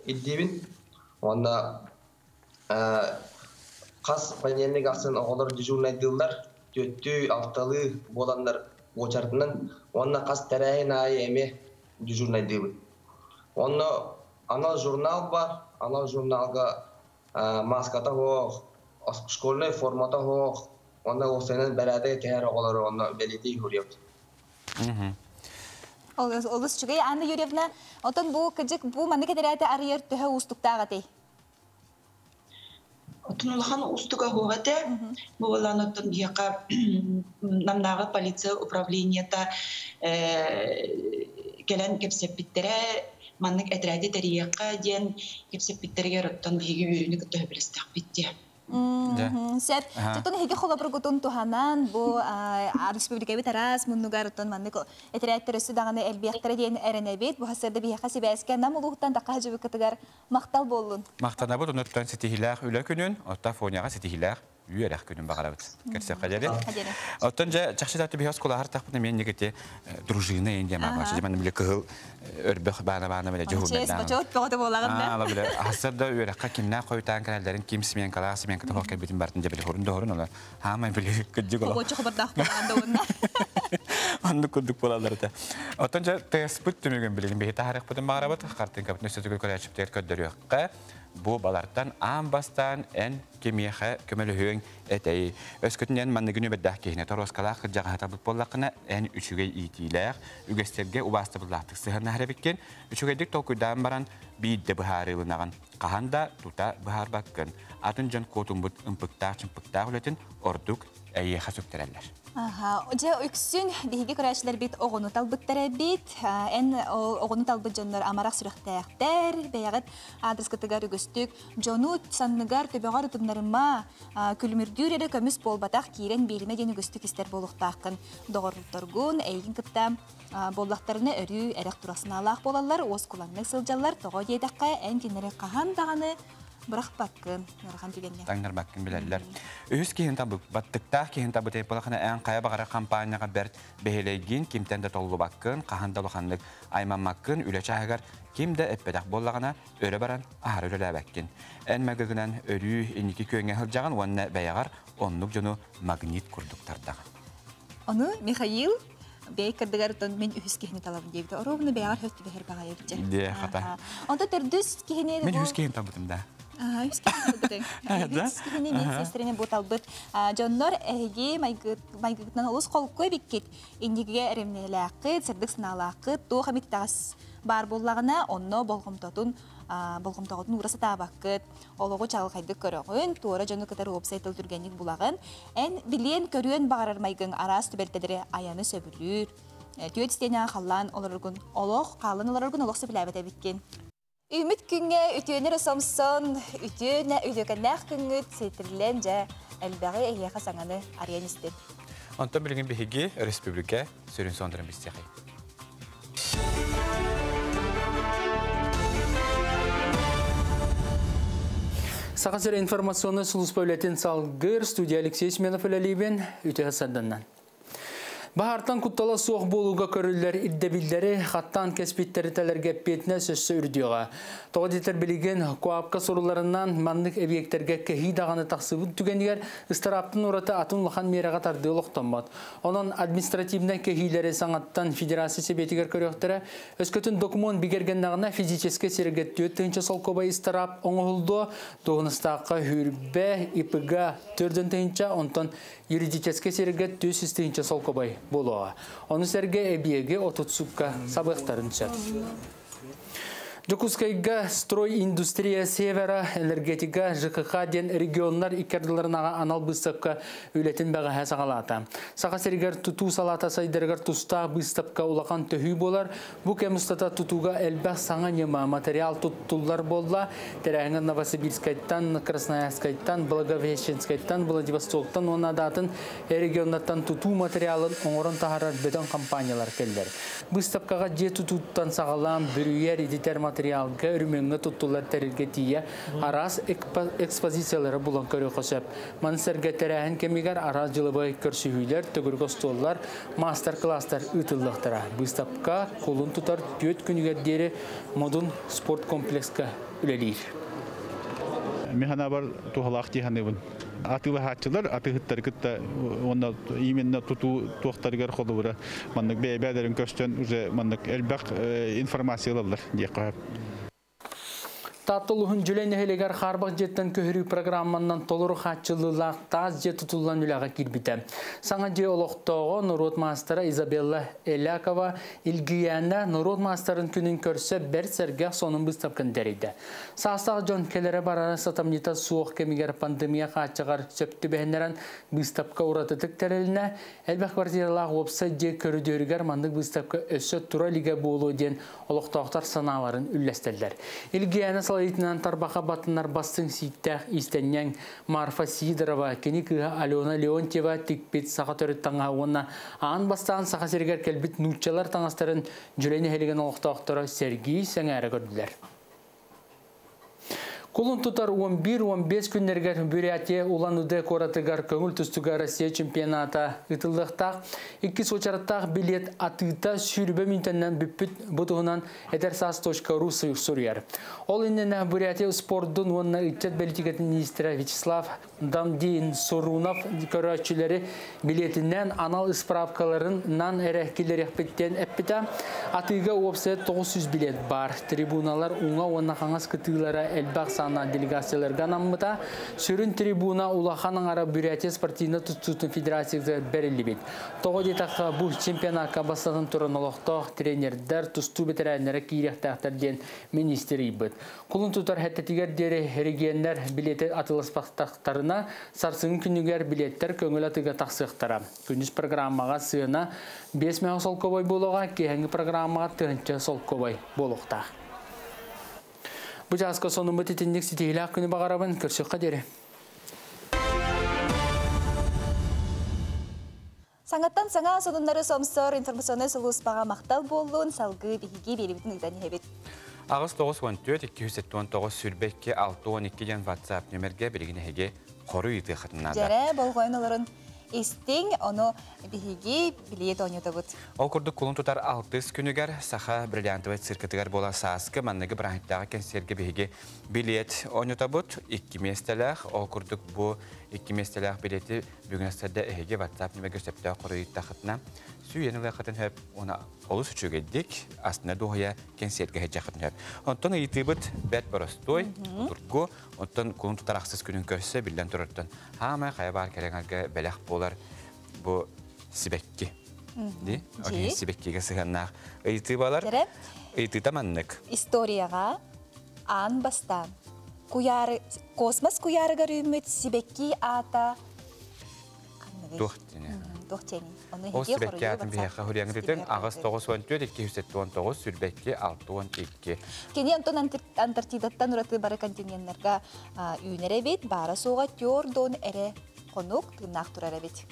iddibin. Onda qas panyenlik aksın oğlar dijurnaydılar. Төттү алталы боламдар очартынан онна кас тарайын ай эме дежурнайдыбы. Онна анал журнал бар, анал журналга маската хох, школьный формата хох, онна осенен берәде кәр оғалары онна белети хүреп. Олыс чугай Анна Юрьевна, отон бу кыжык бу маны кедерәте арыер төһө устуктага тей. Отунулхан устуга хугате, булан отун яка намнага полиция управлениета келен кепсепиттере маннык этрәде терияка ден кепсепиттерге роттан биги үрүнү көтө билестак битти. Сет, тутун хеге холопро гутун туханан бу республика битарас муннугар тон маннык этрәттересе даганы элбияктер ден эренебит бу хасырда бия хасибәскә намулуктан такка җибе кытыгар мактал болдун. Мактана бу нөттән сетихиләр үлә көнен, атта фоняга сетихиләр үйәрәк көнен багарабыз. Кәрсә кадәре. Оттан җа чакшыдаты бия скола һәр тахпны мен нигете дружина инде ма башы. Мен биле кыл өрбөх бана беле җыһудан. Чест бочот болаганда. Ала биле хасырда үйәрәккә кимнә койтан каналларын кимсмен каласы мен кытып хакка битен бартын җа биле хорында алар. Һәм биле кыҗы гола. Бочо хабардак болганда онна. Анды күдүк булалар да. Оттан җа теспут түмеген билген бе тарих бүтән багарабыз. Картын капны сөтүгә көрәчип тер көддөрөккә. Бу балардан амбастан эн кемиәхә көмөлөһөң этәй. Өскөтүнән манныгыны бәддәк киһне тороскалах җагата буллакны эн үчүгә итиләр. Үгәстәргә убасты буллактык сыһырны хәрәбеккен. Үчүгәдик токудан баран бидде бахарылыган. Каханда тута бахар баккын. Атын җан котун бут импыктар чымпыктар үлетен ордук әйе хасыктыралар. Же үксүн биһиги көрәчләр бит оғыны талбыттара бит. Эн оғыны талбыт жоннор амарак сүрәхтәяктәр, бәягыт адрес кытыгар үгөстүк, жону санныгар төбөгар тыннарыма күлмүрдүрере көмүс болбатак кирен белиме ден үгөстүк истер болуктакын догорторгун эйгин кытта боллактарына өрү эрек турасына алак болалар, оз куланны сылжаллар того дедакка эн тинере кахан даганы Бұрақ баққын, нарған дегенде. Таңнар баққын біләлілер. Өз кейін табы, баттықтақ кейін табы тейпіліқіні ән қая бағара компанияға бәрт бәхелейгін кемтенді толы баққын, қағандалы қандық айман маққын, үлі чағығар кемді әппедақ боллағына өрі баран ағар өрі ләбәккін. Ән мәгігінен өрі енекі күйіңе ғылжаған, онына бәяғар онлық жону магнит күрдіктардаған. Оны Михаил бей кырдыгартон мен үһүс кихини талабын дейбди. Оробуну бейгар хөттү бехер бага ебче. Де хата. Онда төрдүс кихини мен үһүс кихин табытым да. Үһүс кихини табытым. Үһүс кихини мен сестерине бу талбыт. Жоннор эги майгытнан олус колкой биккет. Индиге эремнелакы, сырдык сыналакы, то хамиттагас бар боллагына онно болгомтотун болгомтоготун урасы табаккыт. Ологу чалгайды көрөгөн, туора жону кытар вебсайт өлтүргенник булагын. Эн билен көрүөн багарар майгын арас түбелтедере аяны сөбүлүр. Түйөт истене халлан олоргун олох, калын олоргун олох сөбүләбете биткен. Үміт күнге үтүөнер сомсон, үтүөнә үдөгәннәк күнгөт сетирлен жа әлбәгы эйяка саңаны арыянистен. Онтон билген биһиги республика сөрүн сондырын бистехи. Сақасыр информационный служба үлетін салгыр студия Алексей Семенов үләлейбен үте ғасарданнан. Бахартан куттала соқ болуға көрілер иддебілдері қаттан кәспеттері тәлерге петіне сөзсі үрдіға. Тоғадетер білген қуапқа соруларынан маңдық объекттерге кәхи дағаны тақсыбын түгендігер ұстараптың ұраты атын лұқан мераға тарды ұлықтанбад. Оның административна кәхилері саңаттан федерация себетігер көріқтері өскөтін документ бігергеннағына физическе сергеттіе түнчі сол көбай ұстарап оңғылды доғыныстаққа хүрбе ипіға түрдің түнчі онтан юридическе сергеттіе түнчі сол көбай болуға. Оны сәрге әбиеге отутсукка сабықтарын сөп. Жокускайга строй индустрия севера энергетика ЖКХ ден регионнар икерділерінаға анал бұстапқа үлетін бәға әсағалата. Сақа сергер тұту салата сайдергер тұста бұстапқа улақан төхүй болар. Бұ кемістата тұтуға әлбәқ саңа нема материал тұттулар болла. Тәрәңі Новосибирскайттан, Красноярскайттан, Благовещенскайттан, Владивостоктан оны адатын регионнаттан тұту материалын оңырын тағарар бөтен компаниялар келдер. Бұстапқаға же тұтуттан сағалам бүрүйер едитер материалға үрменгі тұттулар тәрілге тия арас экспозициялары бұлан көрі қосып. Мансерге тәрәхін кемегер арас жылыбай көрсүйілер, түгіргі столлар, мастер-кластар ұтылықтыра. Бұстапқа қолын тұтар түйет күнігердері модун спорт комплексқа үлелейір. Механа бар тухалақ дейханыбын. Атылы хатчылар, атығыттар күтті именно тұту туақтарғар қолы бұра. Маңнық бәйбәдерін көстен уже маңнық әлбәқ информациялалар дей қойып. Татылығын жүлен әхелегер қарбақ жеттен көхірі программаннан толыры қатшылылақ таз жет тұтылан үліға кирбіті. Саңа же олықтауға Нұрот мастера Изабелла Элякова илгияна Нұрот мастерын күнін көрсе бір сәрге сонын бұстапқын дәрейді. Састағы жон келері барары сатамнита суық кемегер пандемия қатшығар сөпті бәхінерін бұстапқа ұратытық тәреліне әлбәқ квартиралағы опса же көрідерігер мандық бұстапқа өсі тұра лиге болу ден олықтауқтар саналарын үлләстелдер. Илгияна Салайтынан тарбақа батынар бастың ситтәқ истеннен Марфа Сидорова, кенекіға Алена Леонтьева тікпет сақа төрет таңа онына аң бастаған сақа сергер кәлбіт нұтчалар таңастарын жүлені әлеген олықтауқтары Сергей сәңәрі көрділер. Кулун тутар 11-15 күннергер Бурятия улануды коратыгар көңіл түстігі Россия чемпионата ұтылдықтақ. 2 сочараттақ билет атыта сүрбе минтеннен бүппіт бұтығынан этерсас.ру сұрияр. Ол иннені Бурятия спорттың онына үтчет бәлітігетін министрі Вячеслав Дамдин Сорунов көрәтшілері билетінен анал исправкаларынан әрәкелер әппеттен әппета атыға опсы 900 билет бар. Трибуналар уңа онына қаңыз күтігілері әлбақ сана делегацияларга наммыта сүрін трибуна улаханын ара Бурятия спортивна tuttuğun federasiyası belirli. Toğudetaka bu çempionatка basатын turun olaqtaq trenerler tustu bitirenlere kiyrektaxtarden ministeri bit. Kulun tutar həttetiger deri regionlar bileti atılıspaqtaqtarına sarsın günüger biletler köngül atıga taqsıqtara. Gündüz programmaga sığına 5 məh solkoboy boluğa kehengi programmaga tığınca solkoboy boluqta. Bu жазғы сонымы тетіндік сетейлі ақыны бағарабын көрсіққа дері. Саңаттан саңа сонынлары сомсор информационный сұлуыспаға мақтал болуын салғы бігіге белімітін ұйдан ебет. Ағыз 9-14-279 сүрбекке 6-12 ден WhatsApp нөмерге білігіне хеге қору үйті қытынады. Жәрі болғойын оларын Истин, оны биһиги билет ойнады бут. Ол курдук кулун тутар 6 күнүгер саха бриллиантовый циркатыгар бола сааскы манныгы брахиттагы кенсерге биһиги билет ойнады бут. 2 местелах, ол курдук бу 2 местелах билети бүгүнөстөрдө эге WhatsApp неме көрсөптө куруйта хатына. Сүйениле хатын хөп, оны олус үчүгедик, астына дохая кенсерге хеже хатын хөп. Онтон итибит бет боростой, тургу, онтон кулун тутар аксыз күнүн көрсө билден тураттан. Хама кайбар кереңерге белек болар бу сибекки. Ди? Оги сибеккиге сыганнак. Итибалар. Ититаманнык. Историяга ан бастан. Куяры космос куярыга рүмөт сибекки ата. Тохтене. Тохтени. Ол сибекки атын бияка хүреңдетен агыс 9-14-279 сүрбекки 6-12. Кени Антон Антарктидаттан ураты бары континенттерге үйнеребет, бары суга тёрдон эре конук тынак турарабет.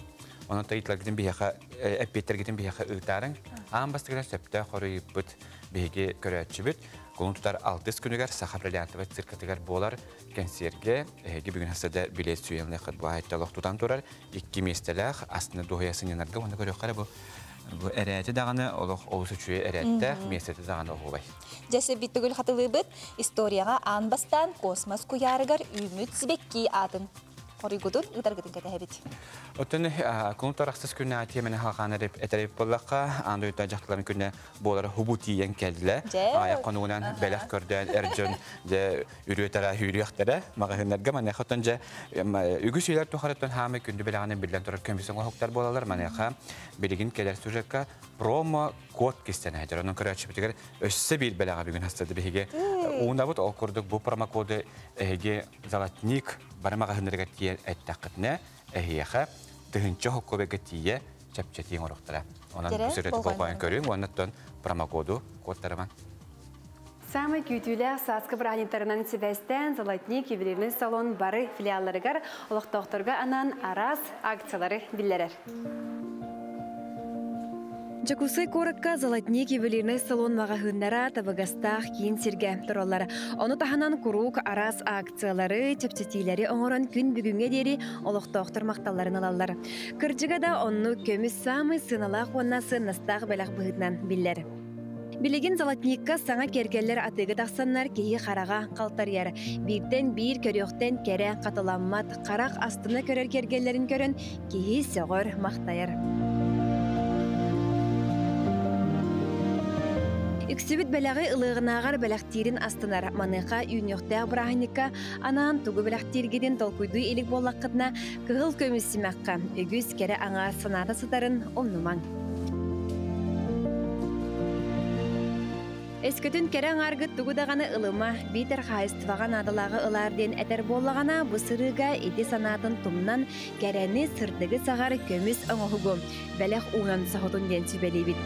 Onun tayitlargidin biyaka, epetlergidin biyaka ıtarın. Ambastıgıdan söpte koruyup büt, biyagi körüyatçı büt. Kulun tutar 6 günüger, saha brillantı sirkatıgar bolar, kenserge, bugün hasada bilet süyenle bu ayettalıq tutan turar. 2 mestelak, aslında doğuyasın yanarga, onda görüyorlar bu eriyeti dağını, olusu çüye eriyette, meseti dağını oğubay. Jesse bittigül hatılığı büt, istoriyaga anbastan kosmos kuyarıgar ümit sibekki adın. Korigudun ıdargıdın kete hebit. Otan kulun taraksız günü atiye mene halkana eterip bollakka, anda yutan jaktıların günü boğalara hubutiyen keldiler. Ayak konuğunan belek kördüğün ercan ürüyetara, hürüyaktara, mağahınlarga manaya otanca ügüsüler tuharatın hame gündü beleğinin birlen turar kömbüsün hoktar bolalar manaya beligin keler sürecekka promo kod kisten hacer. Onun kırı açıp bitiger össe bir beleğe bir gün hastadı bihige. Onda bu okurduk bu promo kodu hege zalatnik baramağa hınırga tiye ettakıtne ehiyeha dıhınca hokobega tiye çapçatiyen oruklara. Onun küsüreti bolğayan körüyün, ondan promo kodu kodtaraman. Самый күтүле саскы брахинтарынан сибестен Золотник ювелирный салон бары филиалларыгар олоқтоқторга анан арас акциялары биллерер. Жакусы коракка Золотник ювелирный салон магазиннара табагастах кийин сирге тураллар. Ону таханан курук арас акциялары, чапчатилери оңорон күн бүгүнгө дери олоқтоқтор макталларын алалар. Кыржыга да онну көмүс самый сыналак оннасы настах белак быгытнан биллер. Билигин Золотникка саңа кергеллер атыгы тақсаннар кейі қараға қалтарияр. Бирден бир көріқтен кере қатыламмат, қарақ астына көрер кергеллерін көрін кейі соғыр мақтайыр. Үксүбіт бәләғі ылығынағар бәләқтирін астынар. Маныға үйнеқтәғ брахинікка анаан туғы бәләқтиргеден толкуйду елік боллаққытына кығыл көмісімәққа. Үгіз кәрі аңа санаты сытарын омнумаң. Эскөтүн керең аргыт тугудаганы ылыма, битер хайыстываган адылағы ыларден әтер боллағана бұсырыға еде санатын тумнан кәрәні сырдығы сағар көміс оңығығым, бәләқ уңан сағытын ден сүбелейбіт.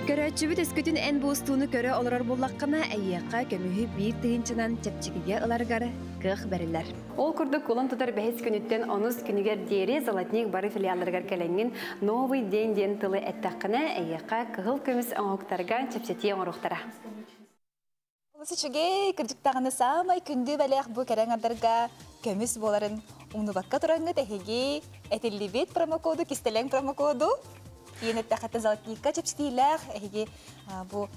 Көрәтчүбіт эскөтүн ән бұстуыны көрі оларар боллаққана әйеққа көмігі бір тыынчынан чәпчігіге ыларғары қық бәрілер. Ол күрді кулын тұтар бәхес күніттен оныз күнігер дері Золотник бары филиалларғар кәләңін новый ден тылы әттаққына әйеққа қығыл көміс оңықтарға чәпчетие оңырықтара. Олысы чүге кірдіктағыны самай күнді бәләқ бұл кәрәңардарға көміс боларын ұңныбаққа тұраңғы тәхеге әтелі промокоду, кистелең промокоду. Йенетте хатта Золотникка чепстилер, эге бу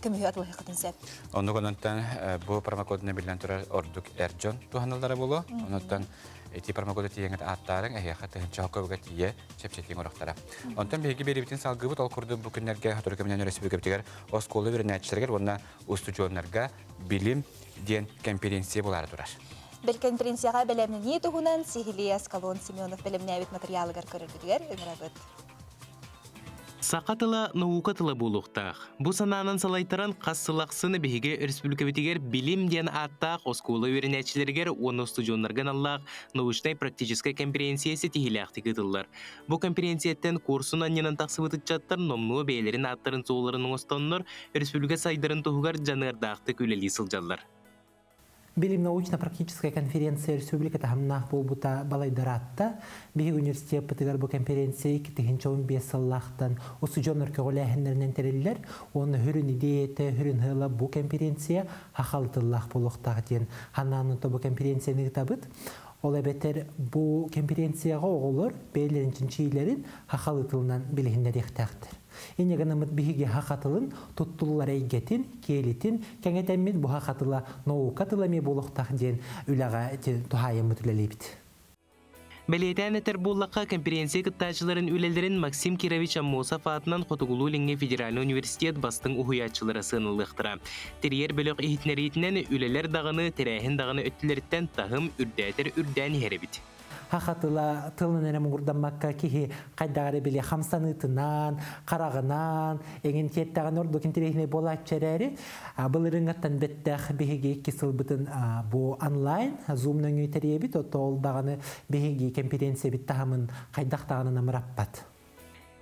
көмүгө атылы хатын сеп. Онда кононтан бу промокодуна билен турар ордук эржон туханалдары болу. Онтан эти промогоды тиеңет аттарын әйяқа тыгынча хоккөбөгө тие чепчетиң орохтара. Онтан беги берибитин салгыбыт ол курду бу күннәргә хатыркымнан республикабытыгар осколы бернәчләргә онна устудионнарга билим ден конференция булар турар. Бел конференцияга белемне ни тугунан Сихилия Скалон Семенов белемнәбит материалыгар көрөрдүгәр ыңрабыт. Сақатыла наукатыла болуқтақ. Бұ сананын салайтаран қассылақсыны беге республикабетігер билим ден аттақ осколы верінәтшілергер оны студионларған аллақ научной практической конференциясы тихиляқты кытылар. Бұ конференцияттен курсын анненан тақсыбытык жаттар номну бейлерін аттарын соғыларының останныр республика сайдарын тұғығар жанырдақты көлелі сылжалар. Билим научно-практическая конференция республика тахамнах болбута балайдаратта биги университет пытыгар бу конференция китихинчоун бесаллахтан усужонор көгөлэхеннеринен тереллер оны хүрүн идеяте хүрүн хыла бу конференция хахалтыллах болуктак ден хананута бу конференцияны табыт ол эбетер бу конференцияга оголор бейлеринчин чийлерин хахалтылынан билихиндер ихтактыр. Инегенемет биһиге хакатылын туттуллар әйгетин, келитин, кәңетәммит бу хакатыла наукатылами болуктак ден үлага тухайым мүтлелебит. Белетен этер буллакка конференция кыттачыларын үлелерин Максим Кирович Аммосов атынан Хотугулу Ленге Федеральный университет бастың ухуячылары сынылыктыра. Терьер бөлөк ихитнеритинен үлелер дагыны, терәһин дагыны өттүләрттен тахым үрдәтер үрдәни херебит. Хахатыла тылын әрем ұғырданмаққа кеге қайдағары біле қамсанытынан, қарағынан, еңін кеттіған орды кентерейіне бола әтчәрәрі. Бұл ұрыңғаттан бәттәқ бігеге екі сыл бұтын бұл онлайн, Zoom-нің өйтере біт, отты олдағаны бігеге конференция біт тағымын қайдақтағанына мұраппат.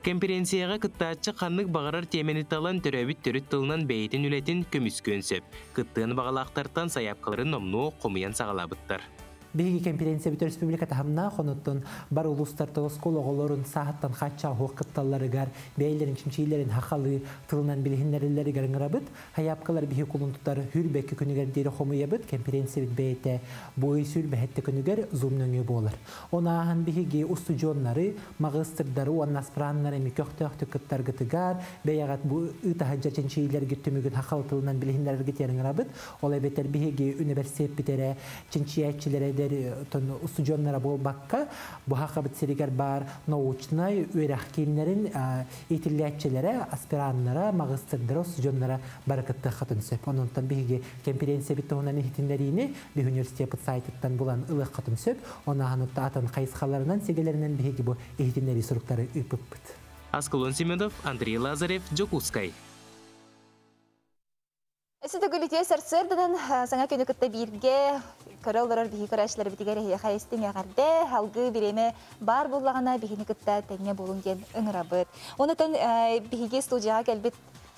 Конференцияға кыттаатчы қанлық бағарар темені талан төрәбіт түріт тылынан бәйтін үлетін көміскөн сөп. Кыттығын бағалақтартан саяпқыларын номну қомыян сағалабыттар. Биги конференция бит республика тахамна хонуттун бар улустарда оскол оголорун сааттан хача хоккытталларыгар бейлерин чимчилерин хакалы тылынан билихиннерлери гарыңрабыт хаяпкалар биги кулунтуттар хүрбекке күнүгер дере хомуябыт конференция бит бейте бойсүл бехетте күнүгер зумнөңө болар. Онахан биги устудионнары магистрдары уаннаспраннары ми көктөктү кыттар гытыгар беягат бу ытахаджа чимчилер гиттүмүгүн хакал тылынан билихиннерге тереңрабыт ол эбетер биги университет битере чимчиячилере студионнара болбакка бу хакабыт серигер бар научный үйрәк кийимнерин итиллячелере аспираннара магистрдары студионнара баракытты хатын сөп онунтан биги конференция биттонан ихтиннерини би университет сайттан булан ылык хатын сөп онаханытта атын кайсхаларынан сегелеринен биги бу ихтиннери суруктары ыпыппыт. Аскалон Семенов, Андрей Лазарев, Джокускай. Сидөгүлүтө сарсырдан саңа көнөкөттө бирге көрөлөр биги көрөчлөр битигере хайстың ягарды алгы биреме бар буллагана бигини кытта теңе болун ген ыңырабыт. Онотон биги студияга келбит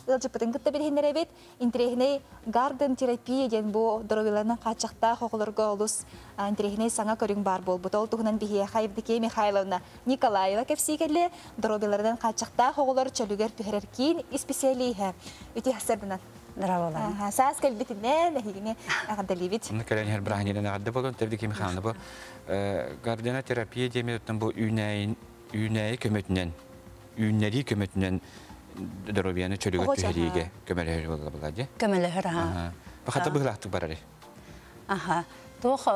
ылжыпытын кытта бирхинеребит интерехне гарден терапия ген бу доровиларнын качакта хоколорго олус интерехне саңа көрүң бар болбут. Ол тугунан биги Хайбдике Михайловна Николаева кепсигеле доровилардан качакта хоколор чөлүгөр түһөрөркин специалиха үти хасырдынан Здравствуйте. Сас кэлбитинэ нахигине агадалибит. Накален хер брахнилен агадда болон Тевдики Михайловна бу гардена терапия деметтен бу үйнәй көмөтүнөн үйнәри көмөтүнөн доровияны чөлөгө төһөриге көмөлөр болду булади. Көмөлөр ха. Бахата быгылактык бар эле. Аха. Тох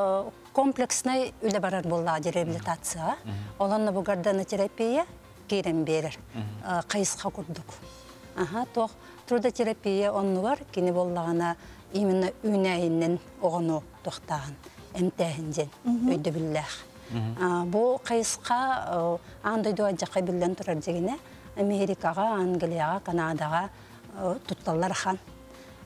комплексный үле барар булла реабилитация. Олонны бу гардена терапия керем берер. Кайсыга курдук. Аха, тох трудотерапия онны бар, кені боллағана именно үйнәйінен оғыну тоқтағын, әмтәхінден өйді білләқ. Бұл қайысқа андайды ажақай білден тұрар дегені Америкаға, Англияға, Канадаға тұтталар хан.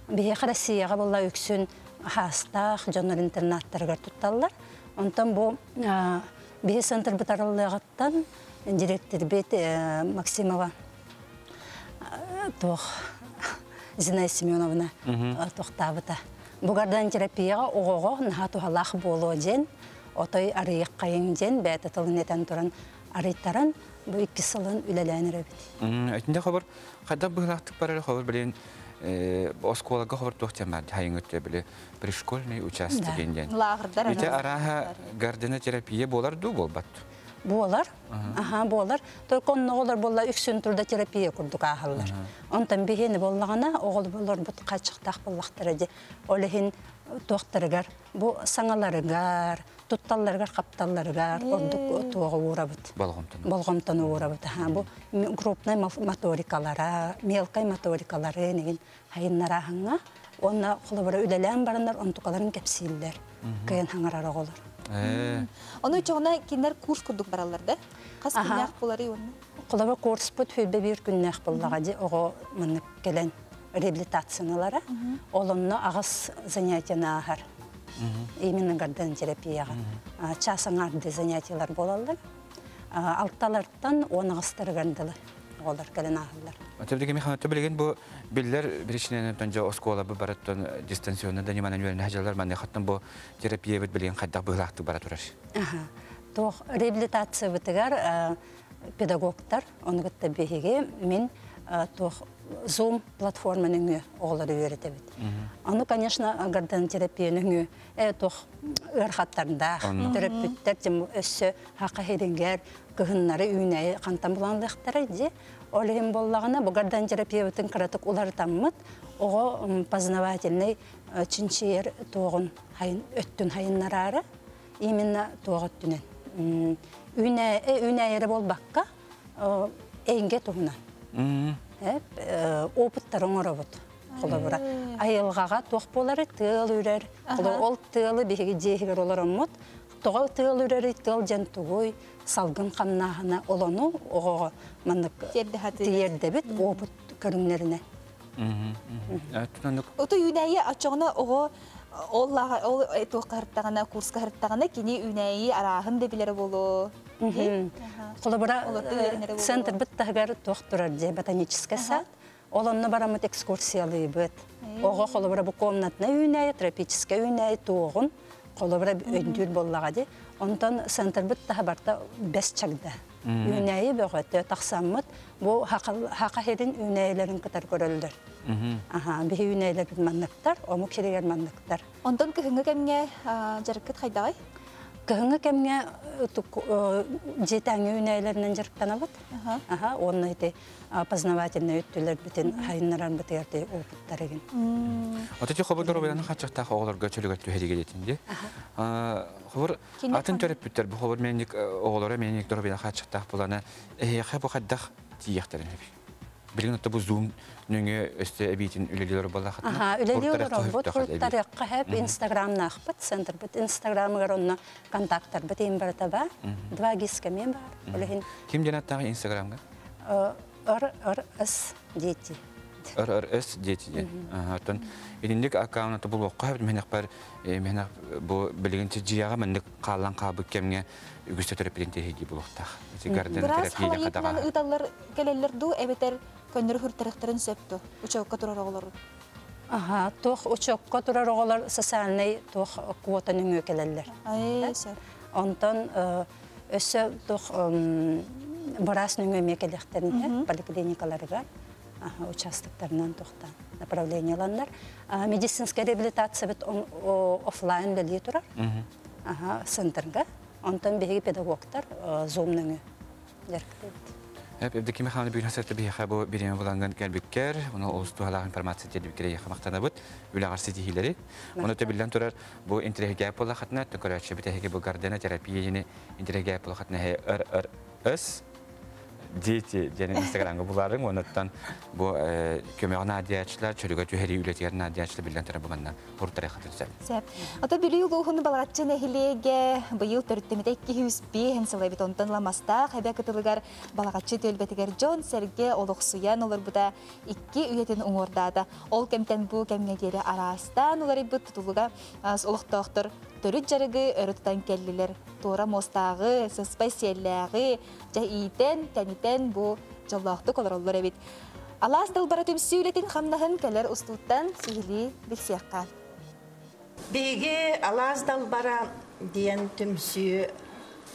Бейеқі Россияға болла өксін хастақ, жонор интернаттарығар тұтталар. Онтан бұл бейе центр бұтарылығаттан директор бет Максимова Тох Зинаида Семеновна тоқтабыта. Бұғардан терапияға оғоға нағату халақ болу ден, отой арыйық қайын ден, бәті тылын етен тұрын арыйттаран, бұл 2 сылын үлеләнір өбіт. Әйтінде қабыр, қайда бұғылақтық барары қабыр білен осколага қабыр тоқтен бәрді, хайын өтті біле пришкольный участок енден. Өте араға гардена терапия болар ду болбатты. Болар, болар. Только он олар болла үксін түрді терапия күрдік ағылар. Онтан бейені боллағана, оғыл болар бұт қачықтақ боллақтыр әде. Олығын тоқтырығар, бұл саңаларығар, тутталларга, капталларга, ондук туога уурабыт. Болгомтон уурабыт. Бу крупный моторикалара, мелкой моторикалары неген хайыннарахыңа, онна холобара үлелән барандар, онтукаларын кепсиллер. Кыйын хаңарара олар. Оны чоғына кендер курс күрдік баралар, да? Қас күннәқ болары оны? Холоба курс бұд хүлбе бір күннәқ болаға де, оғы мұны келен реабилитацияналары, олынны ағыз занятияна ағар. Именно гардан терапияға. Часыңарды занятиялар болалар. Алтталардан оны ағыстары гандылы олар келен ағылар. Төбдегі механатты білген бұл білдер бірішінен önce оскола бұл бараттан дистанционында неманан өрін әжалар мәнде қаттан бұл терапия біт білген қайдақ бұғылақты бара тұрар. Тоқ реабилитация бітігер педагогтар, оны күтті бейге мен тоқ Zoom платформаның оғылары өреті бет. Оны, конечно, гардан терапияның тоқ өрхаттарында, терапевттер, өссі хақы херенгер, күхіннары үйнәйі қантан бұландықтары де, олығын болағына бұл гардан терапевтің қыратық олар таммыд, оғы познавательный чинчиер тоғын өттін хайыннарары, именно тоғы өттінен. Үйнәйері бол баққа, әйінге тоғынан. Опыттарын оробыт. Айылғаға тоқ болары тыл үрер. Ол тылы беге жегер олар омыт. Тоға тыл үрері тыл жан тұғой, салғын қамнағына олану, оға маңдық тиерді бет опыт көріңлеріне. Оты үйнәйі ачығына оға ол қағырттағына, курс қағырттағына кені үйнәйі арағын да білері болу. Қолабыра центр біттағар тоқтырар де ботанический сад. Оланны барамыт экскурсиялы бөт. Оға қолабыра бұл комнатна үйнәйі, тропический үйнәйі тоғын. Қолабыра өндір боллаға де. Онтан центр біттіға барда бәс чагда. Үйнәйі бөғөті тақсамыт. Бұл хақа херін үйнәйілерін кітар көрілдір. Бі үйнәйілерін маңнықтар, омық керегер маңнықтар. Онтан күхіңі кәмге жарыққыт қайдағай? Кыһыңы кемге жетәңі үнәйлерінен жарықтана бұд. Оны еті познавательный өттілер бітін хайыннаран бітігерді опыттар еген. Отыте қобылдар обайаны қатшықтағы оғыларға чөлігәтті әдеге детінде. Қобыр атын төріп бүттер бұл қобыр менік оғылары менік дұрбайаны қатшықтағы бұланы әйеқі бұл қаддақ тиектерін әбі. Білген отты бұл Zoom нөңе өсті әбейтін үлелер болы қатына? Үлелер бұд, құрттарыққа әп Инстаграмна ақпыд, центр бұд. Инстаграмығыр онына контакттар бұд ең барыта ба, 2 гискамен бар. Кем ден аттағы Инстаграмға? РРС дети. РРС дети де. Едіндік аккаунаты бұл оққа әбді менек бар, бұл білгенше жияға мәндік қалан қабы кемге үгісті түріппеден тегеге бұл оқтақ. Біраз қалайетінен ұталар келелерді әбетер көндірі хүртіріқтерін сөпті, ұчауққа тұрар оғылары? Тоқ ұчауққа тұрар оғылар социальный тоқ квотаның өкелелер. Онтан өсі тоқ барасының өмекеліктерін поликлиникаларға участоктарынан тоқтан направленияландар. Медицинская реабилитация бит офлайн білі тұрар центрға. Онтан беги педагогтар Zoom-ның жарықтайды. Әбдеки механы бүгін хасырты бейхі бұл береме боланған кәлбіккер, оны олысту халағын информация тедбіккері еқі мақтана бұд, өлі ағарсы дейхилері. Оны төбілден тұрар бұл интерегия бола қатына, түкірәтші бітәхеге бұл гардена терапия жені интерегия бола қатына РРС дети және Инстаграмға бұларың, оныттан бұл көмеғін адиячылар, чөлігі түйері үлетігерін адиячылар білден тұрар бұманнан ұрттары қатыр сөп. Сөп. Ата білі ұлғыны балағатчын әхілеге бұйыл төрттемеді 205 сылай бет онтан ламастақ, әбе кытылығар балағатчы төлбетігер Джон Серге олықсуян олар бұда 2 үйетін ұңырдады. Ол кәмтен бұл кәмнедері арастан олар бұд тұтылыға олықтақтыр. Төрүт жарығы өріттен келділер. Тура мостағы, сыспай селләғы, жәйітен, тәнітен бұ жаллақты қоларалар әбет. Алас дылбара түмсі үлетін қамнағын кәлер ұстуттан сүйілі білсеққан. Беге алас дылбара дейін түмсі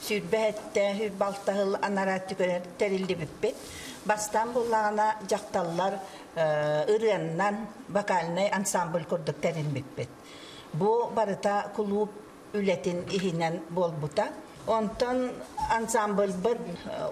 сүрбәтті, хүрбалтағыл анараты көрер тәрілді бүппет. Бастан бұлағына жақталылар ұрғаннан вокальный ансамбль көрдік тәрін бүппет. Бұл барыта клуб үлетін ихінен бол бұта. Онтан ансамбль бір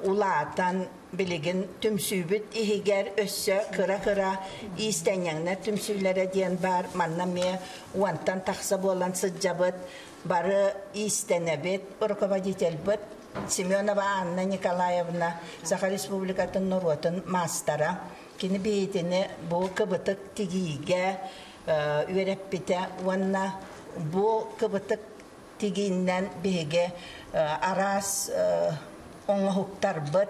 улаатан білігін түмсүйбіт ихігер өссі кыра-кыра истәнеңнер түмсүйлері дейін бар. Манна ме уантан тақса болан сыджабыт бары истенебет, руководитель быт, Семенова Анна Николаевна, Саха Республикатын Нуротын мастера, кини бейтini bu kıbıtık tigiğe üretpite, ona bu kıbıtık tigiğinden bege aras onu huktar bıt,